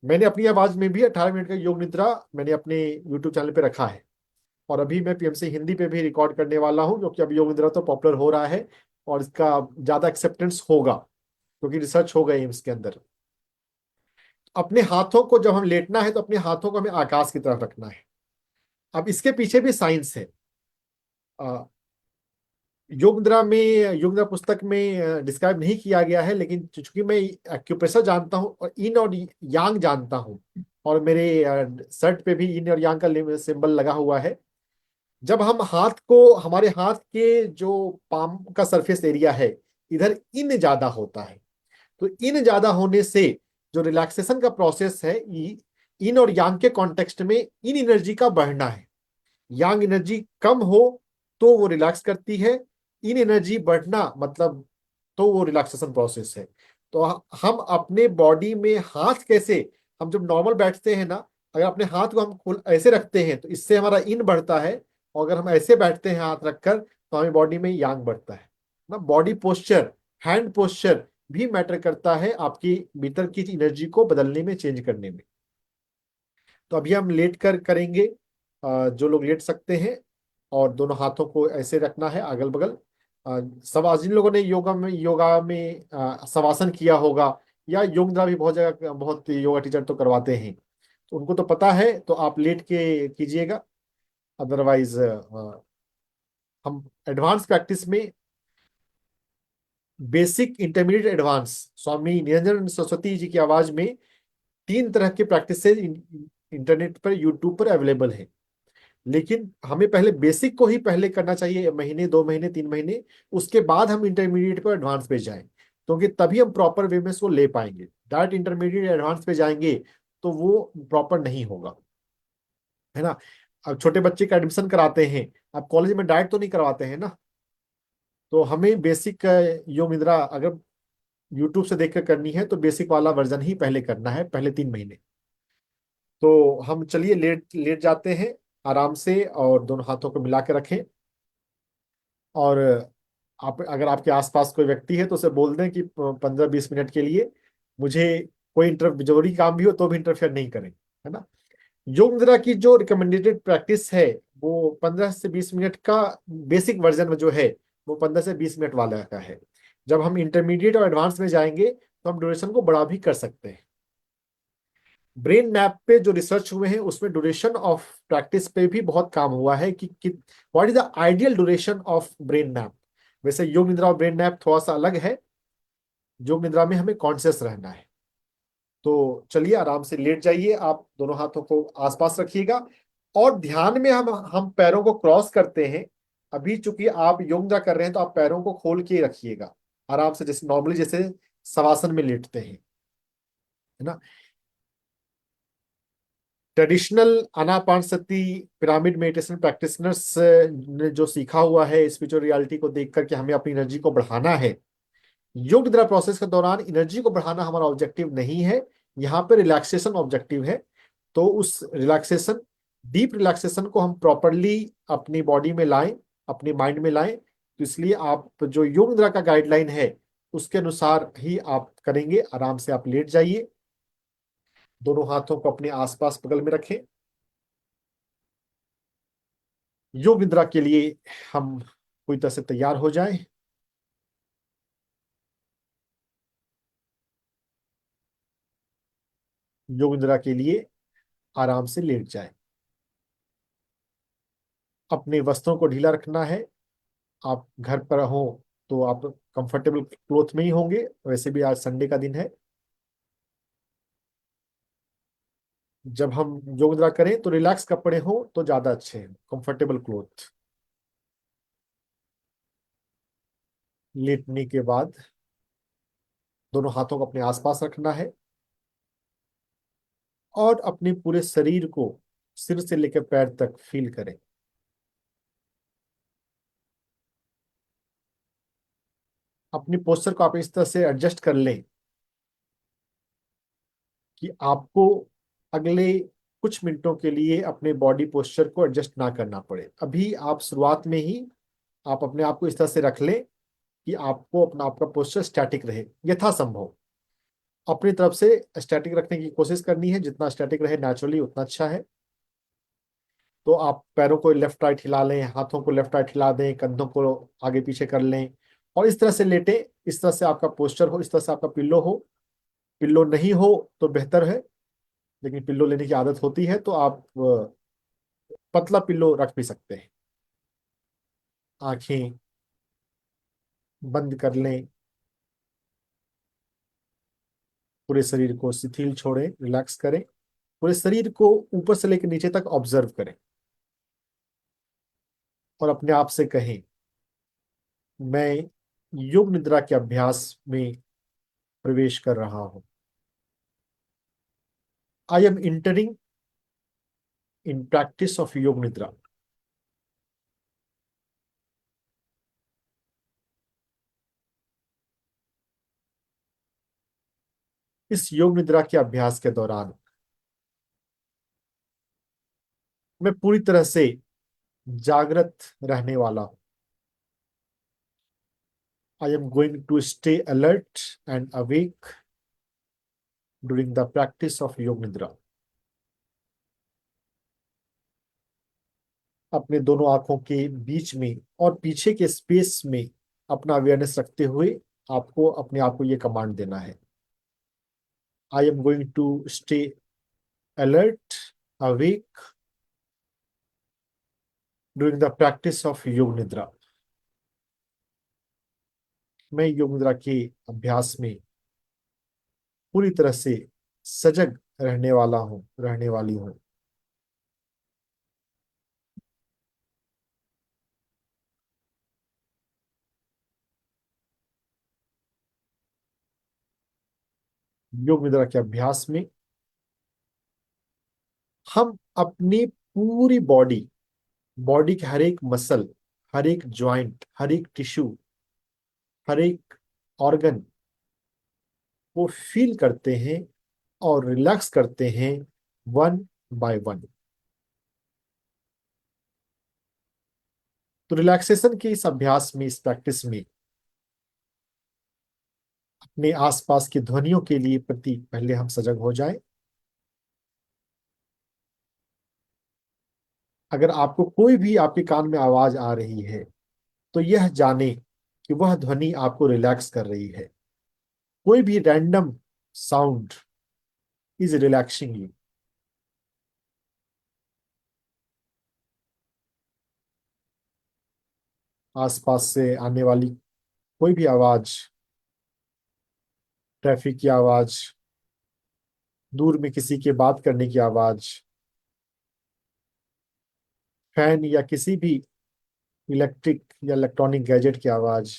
मैंने अपनी आवाज में भी 18 मिनट का योग निद्रा मैंने अपने यूट्यूब चैनल पे रखा है। और अभी मैं पीएमसी हिंदी पे भी रिकॉर्ड करने वाला हूँ, क्योंकि अभी योग निद्रा तो पॉपुलर हो रहा है और इसका ज्यादा एक्सेप्टेंस होगा, क्योंकि रिसर्च हो गई है इसके अंदर। अपने हाथों को, जब हम लेटना है तो अपने हाथों को हमें आकाश की तरफ रखना है। अब इसके पीछे भी साइंस है। अ, योग निद्रा में, योग निद्रा पुस्तक में डिस्क्राइब नहीं किया गया है, लेकिन चूंकि मैं एक्यूप्रेशर जानता हूँ और इन और यांग जानता हूँ, और मेरे शर्ट पे भी इन और यांग का सिंबल लगा हुआ है। जब हम हाथ को, हमारे हाथ के जो पाम का सरफेस एरिया है, इधर इन ज्यादा होता है, तो इन ज्यादा होने से जो रिलैक्सेशन का प्रोसेस है, इन और यांग के कॉन्टेक्स्ट में इन एनर्जी का बढ़ना है। यांग एनर्जी कम हो तो वो रिलैक्स करती है, इन एनर्जी बढ़ना मतलब तो वो रिलैक्सेशन प्रोसेस है। तो हम अपने बॉडी में हाथ कैसे, हम जब नॉर्मल बैठते हैं ना, अगर अपने हाथ को हम खोल ऐसे रखते हैं तो इससे हमारा इन बढ़ता है, और अगर हम ऐसे बैठते हैं हाथ रखकर तो हमें बॉडी में यांग बढ़ता है ना। बॉडी पोस्चर, हैंड पोस्चर भी मैटर करता है आपकी भीतर की एनर्जी को बदलने में, चेंज करने में। तो अभी हम लेट कर करेंगे। जो लोग लेट सकते हैं, और दोनों हाथों को ऐसे रखना है अगल बगल। सब जिन लोगों ने योगा में शवासन किया होगा, या योग निद्रा भी बहुत जगह, बहुत योगा टीचर तो करवाते हैं, तो उनको तो पता है, तो आप लेट के कीजिएगा। अदरवाइज हम एडवांस प्रैक्टिस में, बेसिक, इंटरमीडिएट, एडवांस, स्वामी निरंजन सरस्वती जी की आवाज में 3 तरह के प्रैक्टिसेस इंटरनेट पर, यूट्यूब पर अवेलेबल है। लेकिन हमें पहले बेसिक को ही पहले करना चाहिए, महीने, 2 महीने, 3 महीने। उसके बाद हम इंटरमीडिएट पर, एडवांस पे जाएं, क्योंकि तभी हम प्रॉपर वे में इसको ले पाएंगे। डायरेक्ट इंटरमीडिएट एडवांस पे जाएंगे तो वो प्रॉपर नहीं होगा, है ना। अब छोटे बच्चे का एडमिशन कराते हैं, आप कॉलेज में डायरेक्ट तो नहीं करवाते हैं ना। तो हमें बेसिक योग निद्रा अगर यूट्यूब से देखकर करनी है तो बेसिक वाला वर्जन ही पहले करना है, पहले 3 महीने। तो हम चलिए लेट लेट जाते हैं आराम से, और दोनों हाथों को मिला के रखें। और आप, अगर आपके आसपास कोई व्यक्ति है तो उसे बोल दें कि 15-20 मिनट के लिए मुझे कोई इंटर जरूरी काम भी हो तो भी इंटरफेयर नहीं करें, है ना। योग निद्रा की जो रिकमेंडेड प्रैक्टिस है, वो 15 से 20 मिनट का बेसिक वर्जन में जो है, वो 15 से 20 मिनट वाला का है। जब हम इंटरमीडिएट और एडवांस में जाएंगे तो हम ड्यूरेशन को बढ़ा भी कर सकते हैं। ब्रेन नैप पे जो रिसर्च हुए हैं उसमें ड्यूरेशन ऑफ प्रैक्टिस पे भी बहुत काम हुआ है कि what is the ideal duration of brain nap. वैसे योग निद्रा और ब्रेन नैप थोड़ा सा अलग है। योग निद्रा में हमें कॉन्शियस रहना है। तो चलिए आराम से लेट जाइए, आप दोनों हाथों को आसपास रखिएगा, और ध्यान में हम पैरों को क्रॉस करते हैं। अभी चूंकि आप योग निद्रा कर रहे हैं तो आप पैरों को खोल के रखिएगा आराम से, जैसे नॉर्मली जैसे शवासन में लेटते हैं, है ना। ट्रेडिशनल आनापानसती पिरामिड मेडिटेशन प्रैक्टिशनर्स ने जो सीखा हुआ है स्पिरिचुअल रियलिटी को देख करके हमें अपनी एनर्जी को बढ़ाना है। योग निद्रा प्रोसेस के दौरान एनर्जी को बढ़ाना हमारा ऑब्जेक्टिव नहीं है, यहाँ पे रिलैक्सेशन ऑब्जेक्टिव है। तो उस रिलैक्सेशन, डीप रिलैक्सेशन को हम प्रॉपरली अपनी बॉडी में लाएं, अपने माइंड में लाएं। तो इसलिए आप जो योग निद्रा का गाइडलाइन है उसके अनुसार ही आप करेंगे। आराम से आप लेट जाइए, दोनों हाथों को अपने आसपास बगल में रखें। योग निद्रा के लिए हम पूरी तरह से तैयार हो जाएं। योग निद्रा के लिए आराम से लेट जाएं। अपने वस्त्रों को ढीला रखना है। आप घर पर हो तो आप कंफर्टेबल क्लोथ में ही होंगे, वैसे भी आज संडे का दिन है। जब हम योग निद्रा करें तो रिलैक्स कपड़े हो तो ज्यादा अच्छे हैं, कंफर्टेबल क्लोथ। लेटने के बाद दोनों हाथों को अपने आसपास रखना है, और अपने पूरे शरीर को सिर से लेकर पैर तक फील करें। अपनी पोस्चर को आप इस तरह से एडजस्ट कर लें कि आपको अगले कुछ मिनटों के लिए अपने बॉडी पोस्चर को एडजस्ट ना करना पड़े। अभी आप शुरुआत में ही आप अपने आप को इस तरह से रख लें कि आपको अपना आपका पोस्चर स्टैटिक रहे, यथासंभव अपनी तरफ से स्टैटिक रखने की कोशिश करनी है। जितना स्टैटिक रहे नेचुरली उतना अच्छा है। तो आप पैरों को लेफ्ट राइट हिला लें, हाथों को लेफ्ट राइट हिला दें, कंधों को आगे पीछे कर लें, और इस तरह से लेटें। इस तरह से आपका पोस्चर हो, इस तरह से आपका पिल्लो हो। पिल्लो नहीं हो तो बेहतर है, लेकिन पिल्लो लेने की आदत होती है तो आप पतला पिल्लो रख भी सकते हैं। आंखें बंद कर लें, पूरे शरीर को शिथिल छोड़ें, रिलैक्स करें, पूरे शरीर को ऊपर से लेकर नीचे तक ऑब्जर्व करें और अपने आप से कहें, मैं योग निद्रा के अभ्यास में प्रवेश कर रहा हूं। I am entering in practice of yoga nidra. इस योग निद्रा के अभ्यास के दौरान मैं पूरी तरह से जागृत रहने वाला हूं। I am going to stay alert and awake during the practice of yoga nidra. अपने दोनों आंखों के बीच में और पीछे के स्पेस में अपना अवेयरनेस रखते हुए आपको अपने आप को ये कमांड देना है, I am going to stay alert awake during the practice of yoga nidra. मैं योग निद्रा के अभ्यास में पूरी तरह से सजग रहने वाला हूं, रहने वाली हूं। योग निद्रा के अभ्यास में हम अपनी पूरी बॉडी, बॉडी के हर एक मसल, हर एक ज्वाइंट, हर एक टिश्यू, हर एक ऑर्गन को फील करते हैं और रिलैक्स करते हैं, वन बाय वन। तो रिलैक्सेशन के इस अभ्यास में, इस प्रैक्टिस में अपने आसपास की ध्वनियों के लिए प्रति पहले हम सजग हो जाएं। अगर आपको कोई भी आपके कान में आवाज आ रही है तो यह जाने कि वह ध्वनि आपको रिलैक्स कर रही है। कोई भी random sound is relaxing you. आसपास से आने वाली कोई भी आवाज, ट्रैफिक की आवाज, दूर में किसी के बात करने की आवाज, फैन या किसी भी इलेक्ट्रिक या इलेक्ट्रॉनिक गैजेट की आवाज,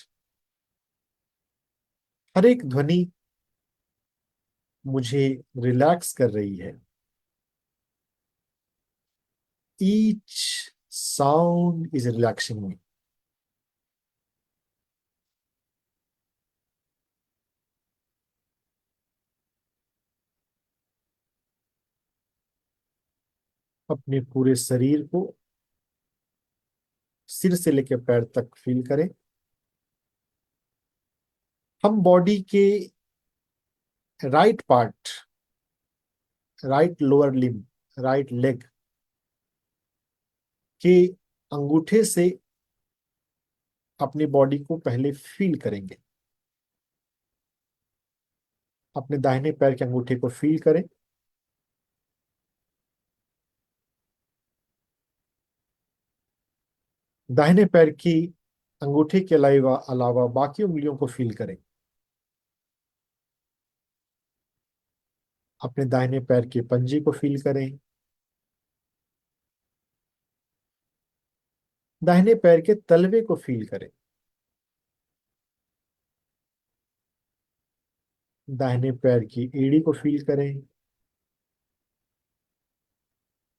हर एक ध्वनि मुझे रिलैक्स कर रही है। ईच साउंड इज रिलैक्सिंग मी। अपने पूरे शरीर को सिर से लेकर पैर तक फील करें। हम बॉडी के right part, right lower limb, right leg के अंगूठे से अपनी बॉडी को पहले फील करेंगे। अपने दाहिने पैर के अंगूठे को फील करें। दाहिने पैर की अंगूठे के अलावा अलावा बाकी उंगलियों को फील करें। अपने दाहिने पैर के पंजे को फील करें। दाहिने पैर के तलवे को फील करें। दाहिने पैर की एड़ी को फील करें।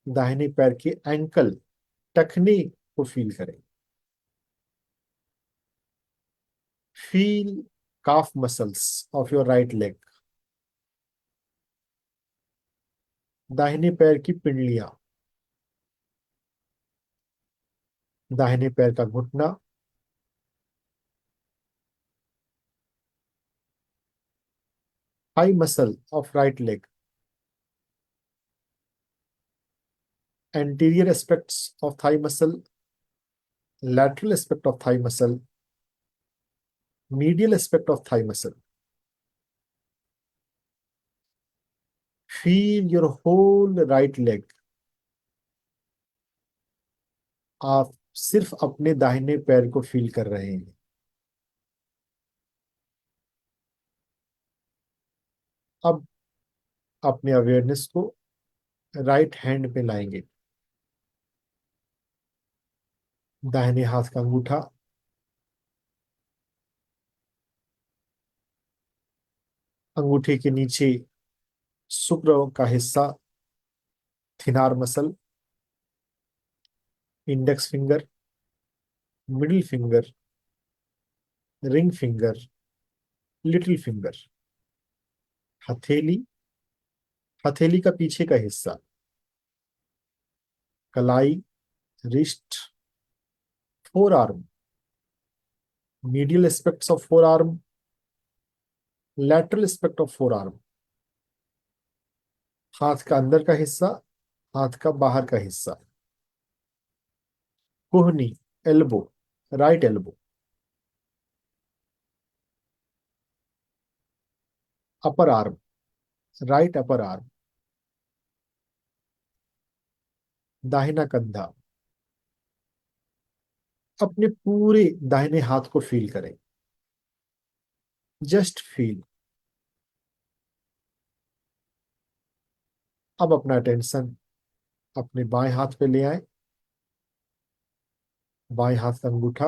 दाहिने पैर के एंकल, टखने को फील करें। Feel calf muscles of your right leg. दाहिने पैर की पिंडलियां, दाहिने पैर का घुटना, thigh muscle of right leg, anterior aspects of thigh muscle, lateral aspect of thigh muscle, medial aspect of thigh muscle। Feel your whole right leg. आप सिर्फ अपने दाहिने पैर को फील कर रहे हैं। अब अपने अवेयरनेस को राइट हैंड पे लाएंगे। दाहिने हाथ का अंगूठा, अंगूठे के नीचे शुक्र का हिस्सा, thenar muscle, index finger, middle finger, ring finger, little finger, हथेली, हथेली का पीछे का हिस्सा, कलाई, wrist, forearm, medial aspects of forearm, lateral aspect of forearm, हाथ का अंदर का हिस्सा, हाथ का बाहर का हिस्सा, कोहनी, elbow, right elbow, upper arm, right upper arm, दाहिना कंधा। अपने पूरे दाहिने हाथ को फील करें। Just feel. अब अपना अटेंशन अपने बाएं हाथ पे ले आए। बाएं हाथ का अंगूठा,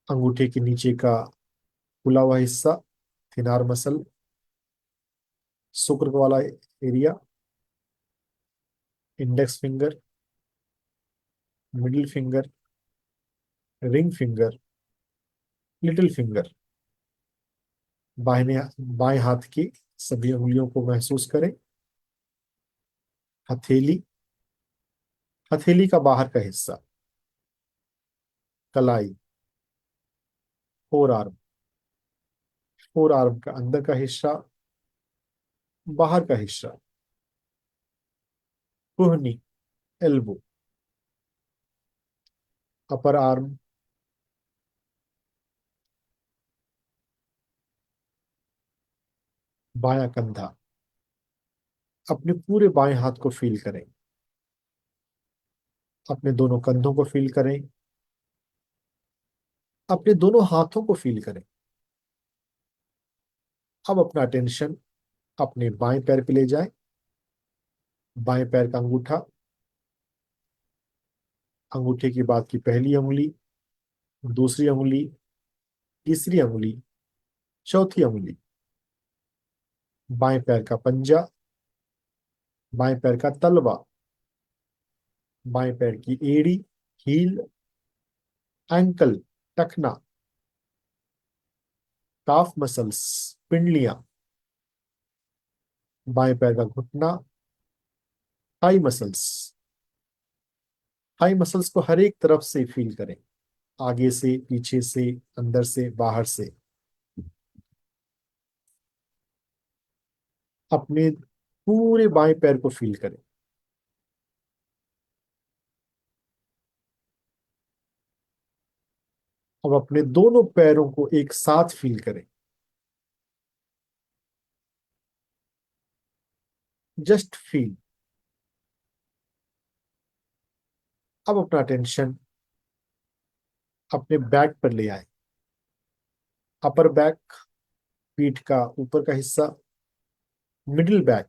अंगूठे के नीचे का खुला हुआ हिस्सा, थिनार मसल, शुक्र वाला area, index finger, middle finger, ring finger, little finger. बाहिने बाएं हाथ की सभी उंगलियों को महसूस करें। हथेली, हथेली का बाहर का हिस्सा, कलाई, फोर आर्म, फोर आर्म का अंदर का हिस्सा, बाहर का हिस्सा, कुहनी, एल्बो, अपर आर्म, बायां कंधा। अपने पूरे बाएं हाथ को फील करें। अपने दोनों कंधों को फील करें। अपने दोनों हाथों को फील करें। अब अपना अटेंशन अपने बाएं पैर पे ले जाएं। बाएं पैर का अंगूठा, अंगूठे की बाद की पहली उंगली, दूसरी उंगली, तीसरी उंगली, चौथी उंगली, बाएं पैर का पंजा, बाएं पैर का तलवा, बाएं पैर की एड़ी, हील, एंकल, टखना, काफ मसल्स, पिंडलियां, बाएं पैर का घुटना, थाई मसल्स। थाई मसल्स को हर एक तरफ से फील करें। आगे से, पीछे से, अंदर से, बाहर से। अपने पूरे बाएं पैर को फील करें। अब अपने दोनों पैरों को एक साथ फील करें। Just feel. अब अपना टेंशन अपने बैक पर ले आए। अपर बैक, पीठ का ऊपर का हिस्सा, middle back,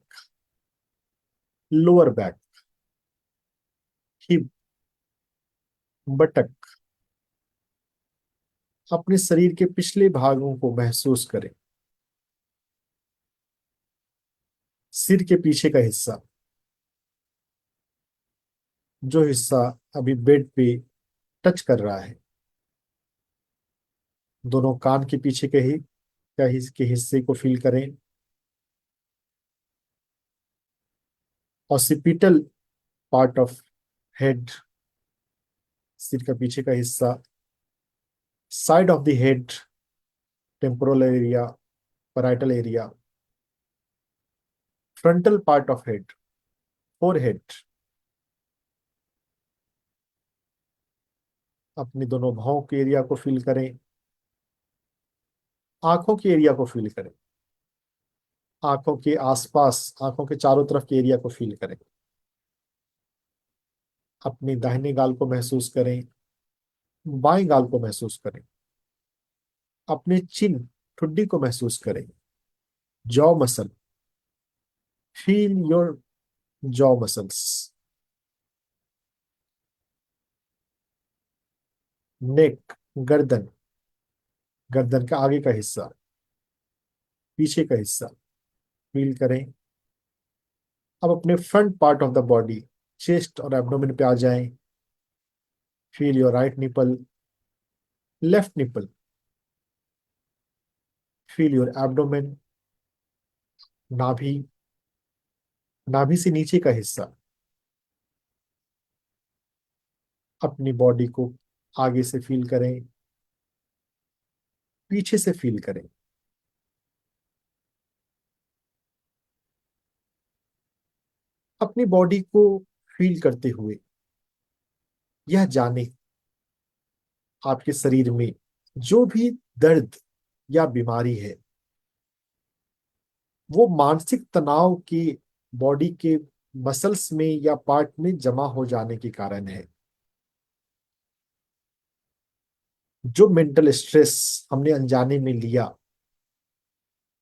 lower back, hip, buttock. अपने शरीर के पिछले भागों को महसूस करें। सिर के पीछे का हिस्सा, जो हिस्सा अभी बेड पे टच कर रहा है। दोनों कान के पीछे के हिस्से को फील करें। ऑसिपिटल पार्ट ऑफ हेड, सिर का पीछे का हिस्सा, side of the head, temporal area, parietal area, frontal part of head, forehead. अपने दोनों भौं के एरिया को फील करें। आंखों के एरिया को फील करें। आंखों के आसपास, आंखों के चारों तरफ के एरिया को फील करें। अपने दाहिने गाल को महसूस करें, बाएं गाल को महसूस करें। अपने चिन, ठुड्डी को महसूस करें। Jaw muscle, feel your jaw muscles. Neck, गर्दन, गर्दन का आगे का हिस्सा, पीछे का हिस्सा फील करें। अब अपने front part of the body, chest और एब्डोमेन पे आ जाएं। Feel your right nipple, left nipple. Feel your abdomen, नाभि, नाभि से नीचे का हिस्सा। अपनी बॉडी को आगे से फील करें, पीछे से फील करें। अपनी बॉडी को फील करते हुए यह जाने, आपके शरीर में जो भी दर्द या बीमारी है, वो मानसिक तनाव के बॉडी के मसल्स में या पार्ट में जमा हो जाने के कारण है। जो मेंटल स्ट्रेस हमने अनजाने में लिया,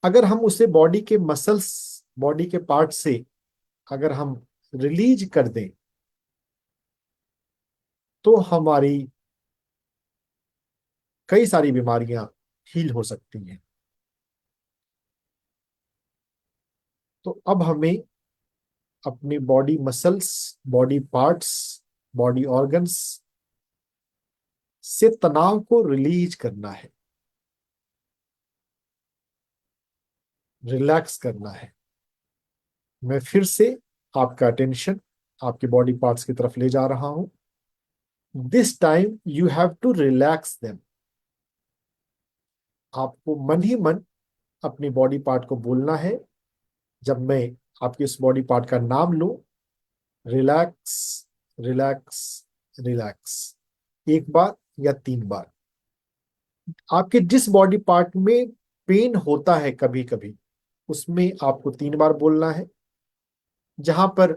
अगर हम उसे बॉडी के मसल्स, बॉडी के पार्ट से अगर हम रिलीज कर दें, तो हमारी कई सारी बीमारियां हील हो सकती हैं। तो अब हमें अपनी body muscles, body parts, body organs से तनाव को रिलीज करना है, रिलैक्स करना है। मैं फिर से आपका अटेंशन आपके बॉडी पार्ट्स की तरफ ले जा रहा हूं। This time you have to relax them. आपको मन ही मन अपनी बॉडी पार्ट को बोलना है। जब मैं आपके उस बॉडी पार्ट का नाम लूं, रिलैक्स, रिलैक्स, रिलैक्स, एक बार या 3 बार। आपके जिस बॉडी पार्ट में पेन होता है कभी कभी, उसमें आपको 3 बार बोलना है। जहां पर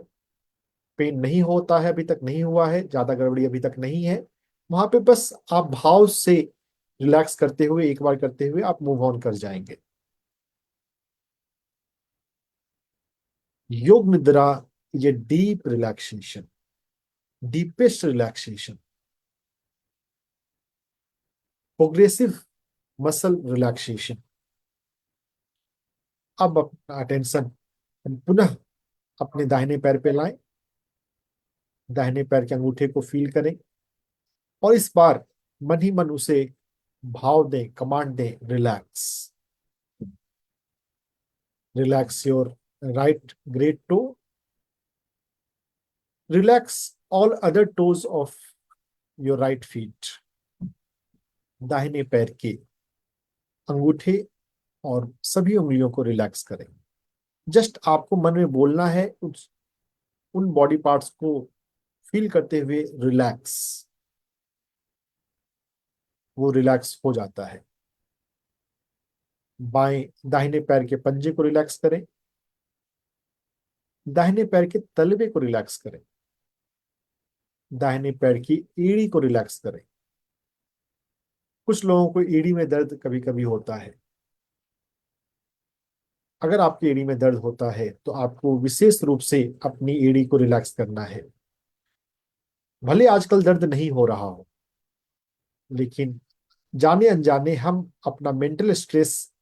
पेन नहीं होता है, अभी तक नहीं हुआ है, ज्यादा गड़बड़ी अभी तक नहीं है, वहां पे बस आप भाव से रिलैक्स करते हुए, एक बार करते हुए आप मूव ऑन कर जाएंगे। योग निद्रा, ये deep relaxation, deepest relaxation, progressive muscle relaxation. अब अपना अटेंशन पुनः अपने दाहिने पैर पे लाएं। दाहिने पैर के अंगूठे को फील करें और इस बार मन ही मन उसे भाव दें, कमांड दें, relax. Relax your right great toe, relax all other toes of your right feet. दाहिने पैर के अंगूठे और सभी उंगलियों को रिलैक्स करें। जस्ट आपको मन में बोलना है, उन बॉडी पार्ट्स को फील करते हुए रिलैक्स। वो रिलैक्स हो जाता है। बाएं, दाहिने पैर के पंजे को रिलैक्स करें। दाहिने पैर के तलवे को रिलैक्स करें। दाहिने पैर की एड़ी को रिलैक्स करें। कुछ लोगों को एड़ी में दर्द कभी कभी होता है। अगर आपकी एड़ी में दर्द होता है तो आपको विशेष रूप से अपनी एड़ी को रिलैक्स करना है। भले आजकल दर्द नहीं हो रहा हो, लेकिन जाने अनजाने हम अपना मेंटल स्ट्रेस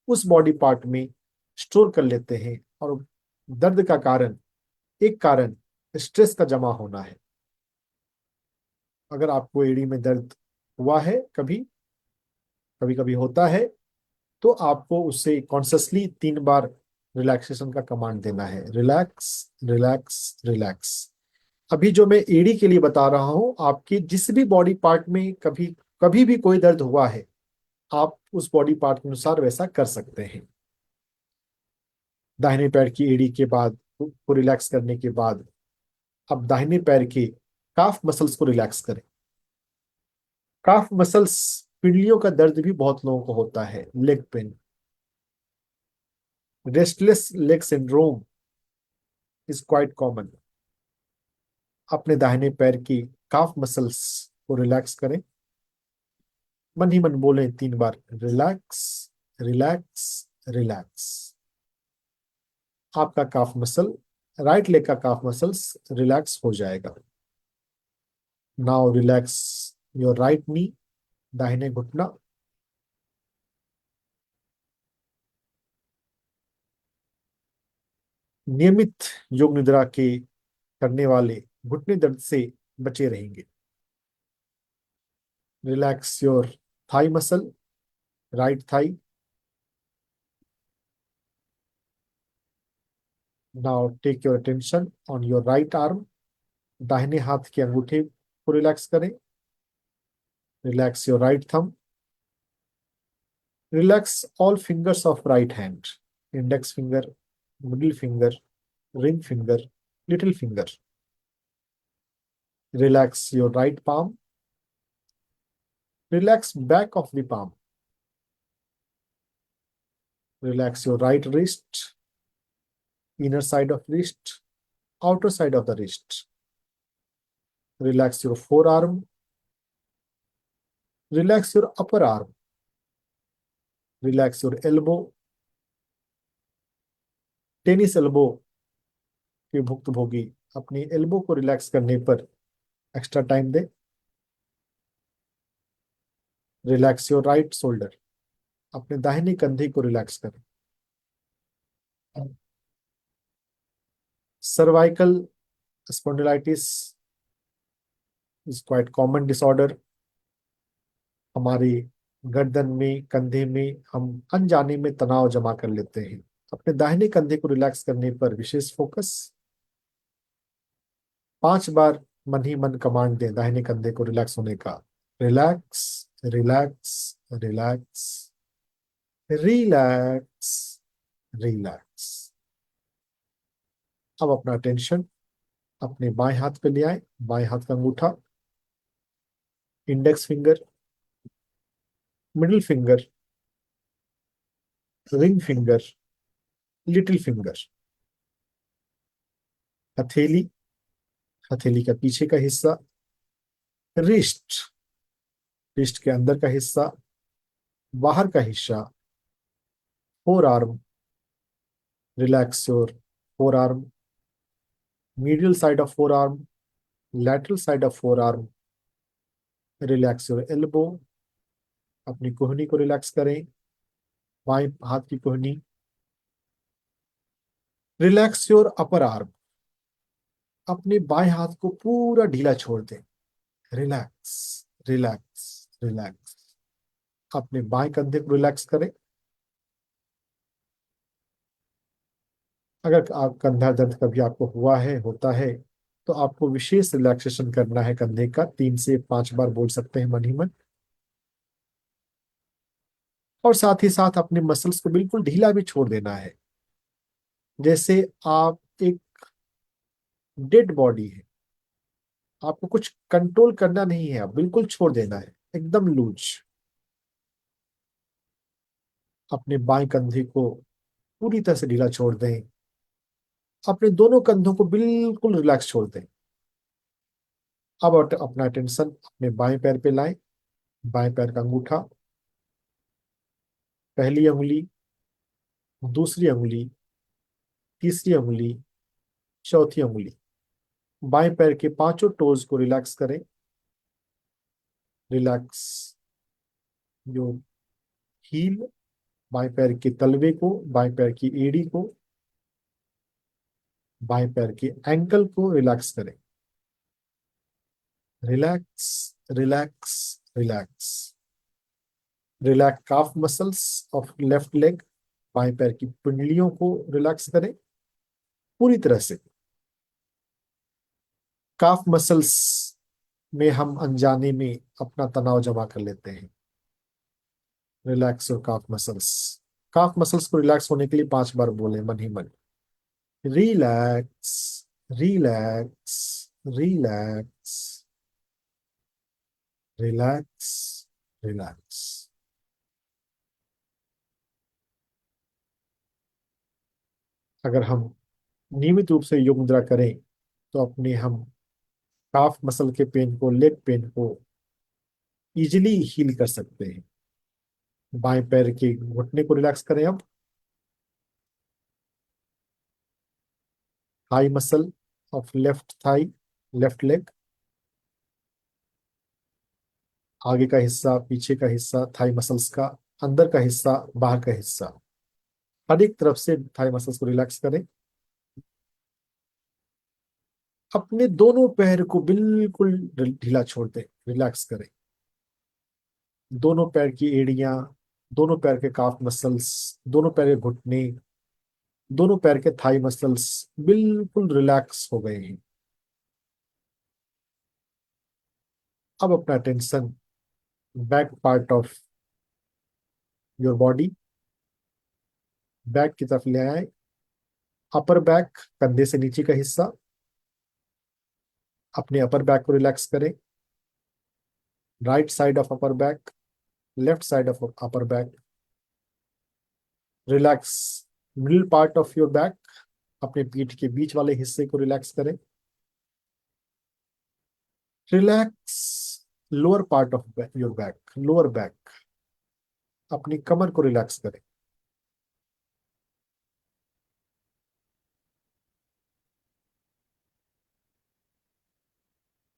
उस बॉडी पार्ट में स्टोर कर लेते हैं, और दर्द का कारण, एक कारण स्ट्रेस का जमा होना है। अगर आपको एड़ी में दर्द हुआ है, कभी कभी कभी होता है, तो आपको उससे कॉन्शियसली 3 बार रिलैक्सेशन का कमांड देना है। Relax, relax, relax. अभी जो मैं एड़ी के लिए बता रहा हूं, आपके जिस भी बॉडी पार्ट में कभी कभी भी कोई दर्द हुआ है, आप उस बॉडी पार्ट के अनुसार वैसा कर सकते हैं। दाहिने पैर की एड़ी के बाद को रिलैक्स करने के बाद अब दाहिने पैर के काफ मसल्स को रिलैक्स करें। काफ मसल्स, पिंडलियों का दर्द भी बहुत लोगों को होता है, leg pain. Restless leg syndrome is quite common. अपने दाहिने पैर की काफ मसल्स को रिलैक्स करें। मन ही मन बोले 3 बार, रिलैक्स, रिलैक्स, रिलैक्स। आपका काफ मसल, राइट लेग का काफ मसल्स रिलैक्स हो जाएगा। Now relax your right knee, दाहिने घुटना। नियमित योग निद्रा के करने वाले घुटने दर्द से बचे रहेंगे। Relax your thigh muscle, right thigh. Now take your attention on your right arm, दाहिने हाथ के अंगूठे को रिलैक्स करें। Relax your right thumb. Relax all fingers of right hand, index finger, middle finger, ring finger, little finger. Relax your right palm. Relax back of the palm. Relax your right wrist, inner side of wrist, outer side of the wrist. Relax your forearm. Relax your upper arm. Relax your elbow. Tennis elbow के भुक्तभोगी अपनी एल्बो को रिलैक्स करने पर extra time they. Relax your right shoulder, अपने दाहिने कंधे को रिलैक्स करें। Cervical spondylitis is quite common disorder. हमारी गर्दन में, कंधे में हम अनजाने में तनाव जमा कर लेते हैं। अपने दाहिने कंधे को रिलैक्स करने पर विशेष फोकस। 5 बार मन ही मन कमांड दें दाहिने कंधे को रिलैक्स होने का। Relax, relax, relax, relax, relax. अब अपना टेंशन अपने बाएं हाथ पे ले आए। बाएं हाथ का अंगूठा, index finger, middle finger, ring finger, little finger, हथेली, हथेली का पीछे का हिस्सा, रिस्ट, रिस्ट के अंदर का हिस्सा, बाहर का हिस्सा, four arm. Relax your four arm, medial side of four arm, lateral side of forearm. Relax your elbow, अपनी कोहनी को रिलैक्स करें, बाएं हाथ की कोहनी। रिलैक्स योर अपर आर्म, अपने बाएं हाथ को पूरा ढीला छोड़ दें। Relax, relax, relax. अपने बाएं कंधे को रिलैक्स करें। अगर आप कंधा दर्द कभी आपको हुआ है, होता है, तो आपको विशेष रिलैक्सेशन करना है कंधे का। 3 से 5 बार बोल सकते हैं मन ही मन। और साथ ही साथ अपने मसल्स को बिल्कुल ढीला भी छोड़ देना है। जैसे आप एक डेड बॉडी है, आपको कुछ कंट्रोल करना नहीं है, आप बिल्कुल छोड़ देना है, एकदम लूज। अपने बाएं कंधे को पूरी तरह से ढीला छोड़ दें। अपने दोनों कंधों को बिल्कुल रिलैक्स छोड़ दें। अब अपना टेंशन अपने बाएं पैर पे लाएं। बाएं पैर का अंगूठा, पहली अंगुली, दूसरी अंगुली, तीसरी अंगुली, चौथी अंगुली। बाएं पैर के पांचों टोज को रिलैक्स करें। रिलैक्स योर हील, बाएं पैर के तलवे को, बाएं पैर की एड़ी को, बाएं पैर के एंकल को रिलैक्स करें। Relax, relax, relax. Relax calf muscles of left leg, बाएं पैर की पिंडलियों को रिलैक्स करें पूरी तरह से। काफ मसल्स में हम अनजाने में अपना तनाव जमा कर लेते हैं। Relax your calf muscles. Calf muscles को रिलैक्स होने के लिए 5 बार बोले मन ही मन। Relax, relax, relax, relax, relax. अगर हम नियमित रूप से योग मुद्रा करें तो अपने हम काफ मसल के पेन को, लेग पेन को इजिली हील कर सकते हैं। बाएं पैर के घुटने को रिलैक्स करें अब। Thigh muscle of left thigh, left leg, आगे का हिस्सा, पीछे का हिस्सा थाई मसल्स का, अंदर का हिस्सा, बाहर का हिस्सा, हर एक तरफ से थाई मसल्स को रिलैक्स करें। अपने दोनों पैर को बिल्कुल ढीला छोड़ दें, रिलैक्स करें। दोनों पैर की एड़ियां, दोनों पैर के काफ मसल्स, दोनों पैर के घुटने, दोनों पैर के थाई मसल्स बिल्कुल रिलैक्स हो गए हैं। अब अपना tension back part of your body, back की तरफ ले आए। अपर बैक, कंधे से नीचे का हिस्सा, अपने अपर बैक को रिलैक्स करें। Right side of upper back, left side of upper back, relax middle part of your back, अपने पीठ के बीच वाले हिस्से को रिलैक्स करें। Relax lower part of your back, lower back, अपनी कमर को रिलैक्स करें।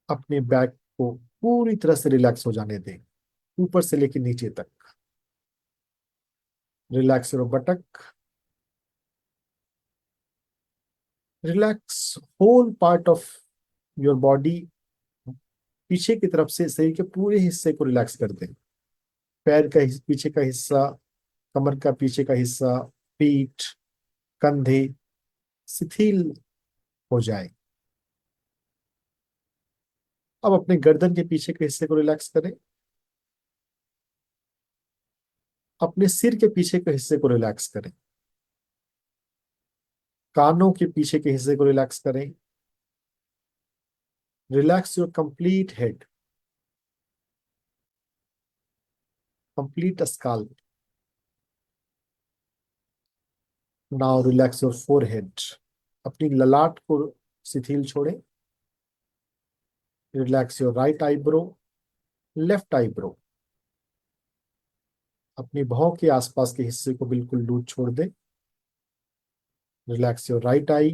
अपने बैक को पूरी तरह से रिलैक्स हो जाने दें, ऊपर से लेकर नीचे तक। Relax your buttock, relax whole part of your body. पीछे की तरफ से शरीर के पूरे हिस्से को रिलैक्स कर दें। पैर का पीछे का हिस्सा, कमर का पीछे का हिस्सा, पीठ, कंधे शिथिल हो जाए। अब अपने गर्दन के पीछे के हिस्से को रिलैक्स करें। अपने सिर के पीछे के हिस्से को रिलैक्स करें। कानों के पीछे के हिस्से को रिलैक्स करें। Relax your complete head, complete scalp. Now relax your forehead, अपनी ललाट को शिथिल छोड़ें। Relax your right eyebrow, left eyebrow, अपनी भौं के आसपास के हिस्से को बिल्कुल लूज छोड़ दें। Relax your right eye,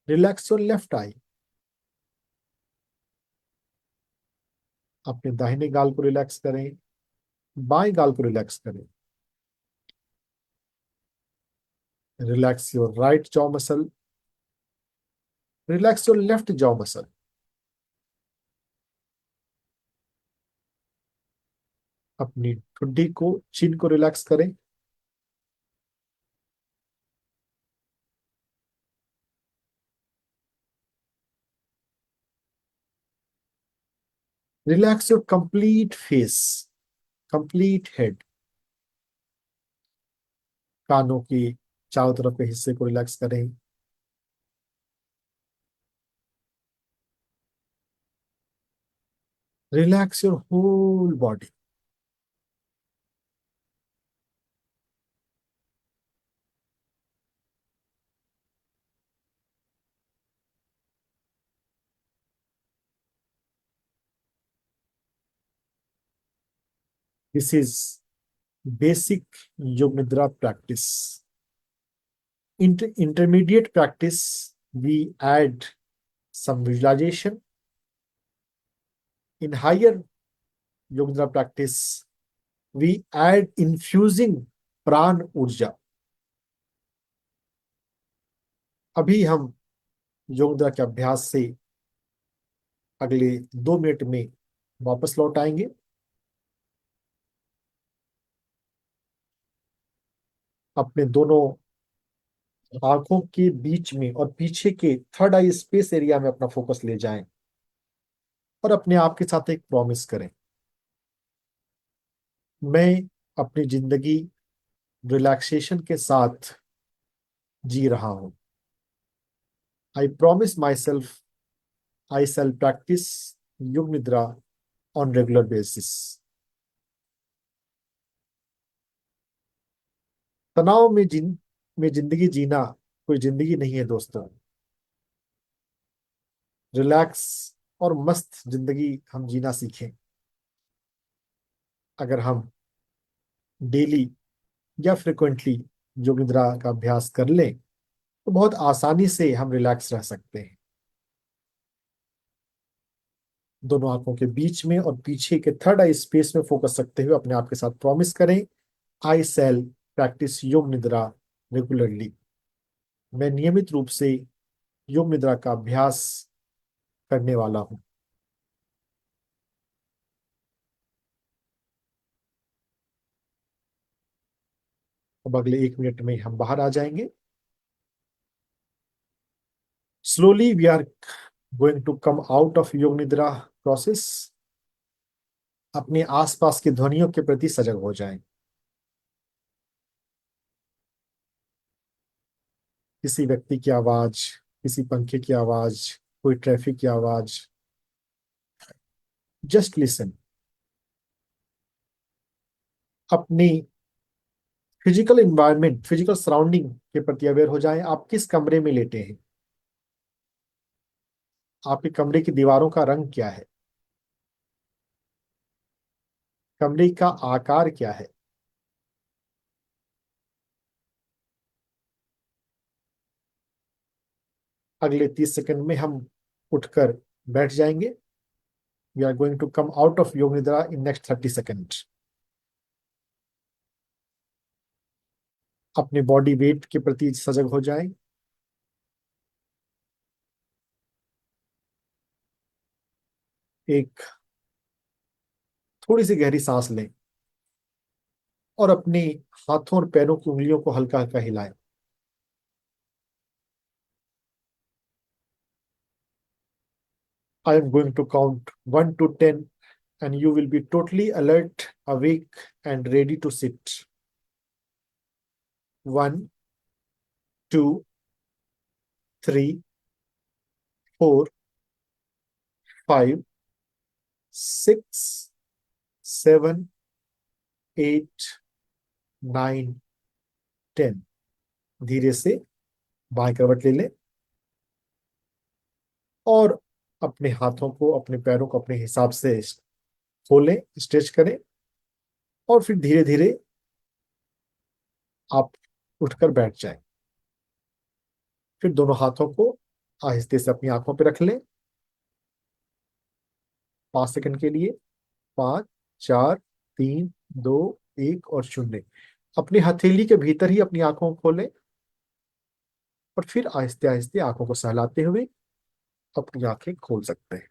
relax your left eye, अपने दाहिने गाल को रिलैक्स करें, बाएं गाल को रिलैक्स करें। Relax your right jaw muscle, relax your left jaw muscle. अपनी ठुड्डी को, चिन को रिलैक्स करें। Relax your complete face, complete head. कानों की चारों तरफ के हिस्से को रिलैक्स करें। Relax your whole body. This is basic yoga nidra practice. Intermediate practice, we add some visualization. In higher yoga practice, we add infusing प्राण ऊर्जा। अभी हम योग मुद्रा के अभ्यास से अगले 2 मिनट में वापस लौट आएंगे। अपने दोनों आंखों के बीच में और पीछे के थर्ड आई स्पेस एरिया में अपना फोकस ले जाएं और अपने आप के साथ एक प्रॉमिस करें, मैं अपनी जिंदगी रिलैक्सेशन के साथ जी रहा हूं। I promise myself I shall practice yoga nidra on regular basis. तनाव में में जिंदगी जीना कोई जिंदगी नहीं है दोस्तों। रिलैक्स और मस्त जिंदगी हम जीना सीखें अगर हम डेली या फ्रिक्वेंटली योग निद्रा का अभ्यास कर लें तो बहुत आसानी से हम रिलैक्स रह सकते हैं। दोनों आंखों के बीच में और पीछे के थर्ड आई स्पेस में फोकस रखते हुए अपने आप के साथ प्रॉमिस करें, आई सेल प्रैक्टिस योग निद्रा रेगुलरली। मैं नियमित रूप से योग निद्रा का अभ्यास करने वाला हूं। अब अगले 1 मिनट में हम बाहर आ जाएंगे। Slowly we are going to come out of yoga nidra process. अपने आसपास की ध्वनियों के प्रति सजग हो जाएं। किसी व्यक्ति की आवाज, किसी पंखे की आवाज, कोई ट्रैफिक की आवाज, जस्ट लिसन। अपनी फिजिकल इन्वायरमेंट, फिजिकल सराउंडिंग के प्रति अवेयर हो जाएं। आप किस कमरे में लेटे हैं? आपके कमरे की दीवारों का रंग क्या है? कमरे का आकार क्या है? अगले 30 सेकंड में हम उठकर बैठ जाएंगे। We are going to come out of yoga nidra in next 30 second. अपने बॉडी वेट के प्रति सजग हो जाएं। एक थोड़ी सी गहरी सांस लें और अपने हाथों और पैरों की उंगलियों को हल्का हल्का हिलाएं। I am going to count 1 to 10 and you will be totally alert, awake and ready to sit. 1, 2, 3, 4, 5, 6, 7, 8, 9, 10। धीरे से बाएं करवट ले लें और अपने हाथों को, अपने पैरों को अपने हिसाब से खोलें, स्ट्रेच करें और फिर धीरे धीरे आप उठकर बैठ जाएं। फिर दोनों हाथों को आहिस्ते से अपनी आंखों पर रख लें 5 सेकंड के लिए। 5, 4, 3, 2, 1 और 0। अपनी हथेली के भीतर ही अपनी आंखों को खोलें और फिर आहिस्ते आहिस्ते आंखों को सहलाते हुए अपनी आंखें खोल सकते हैं।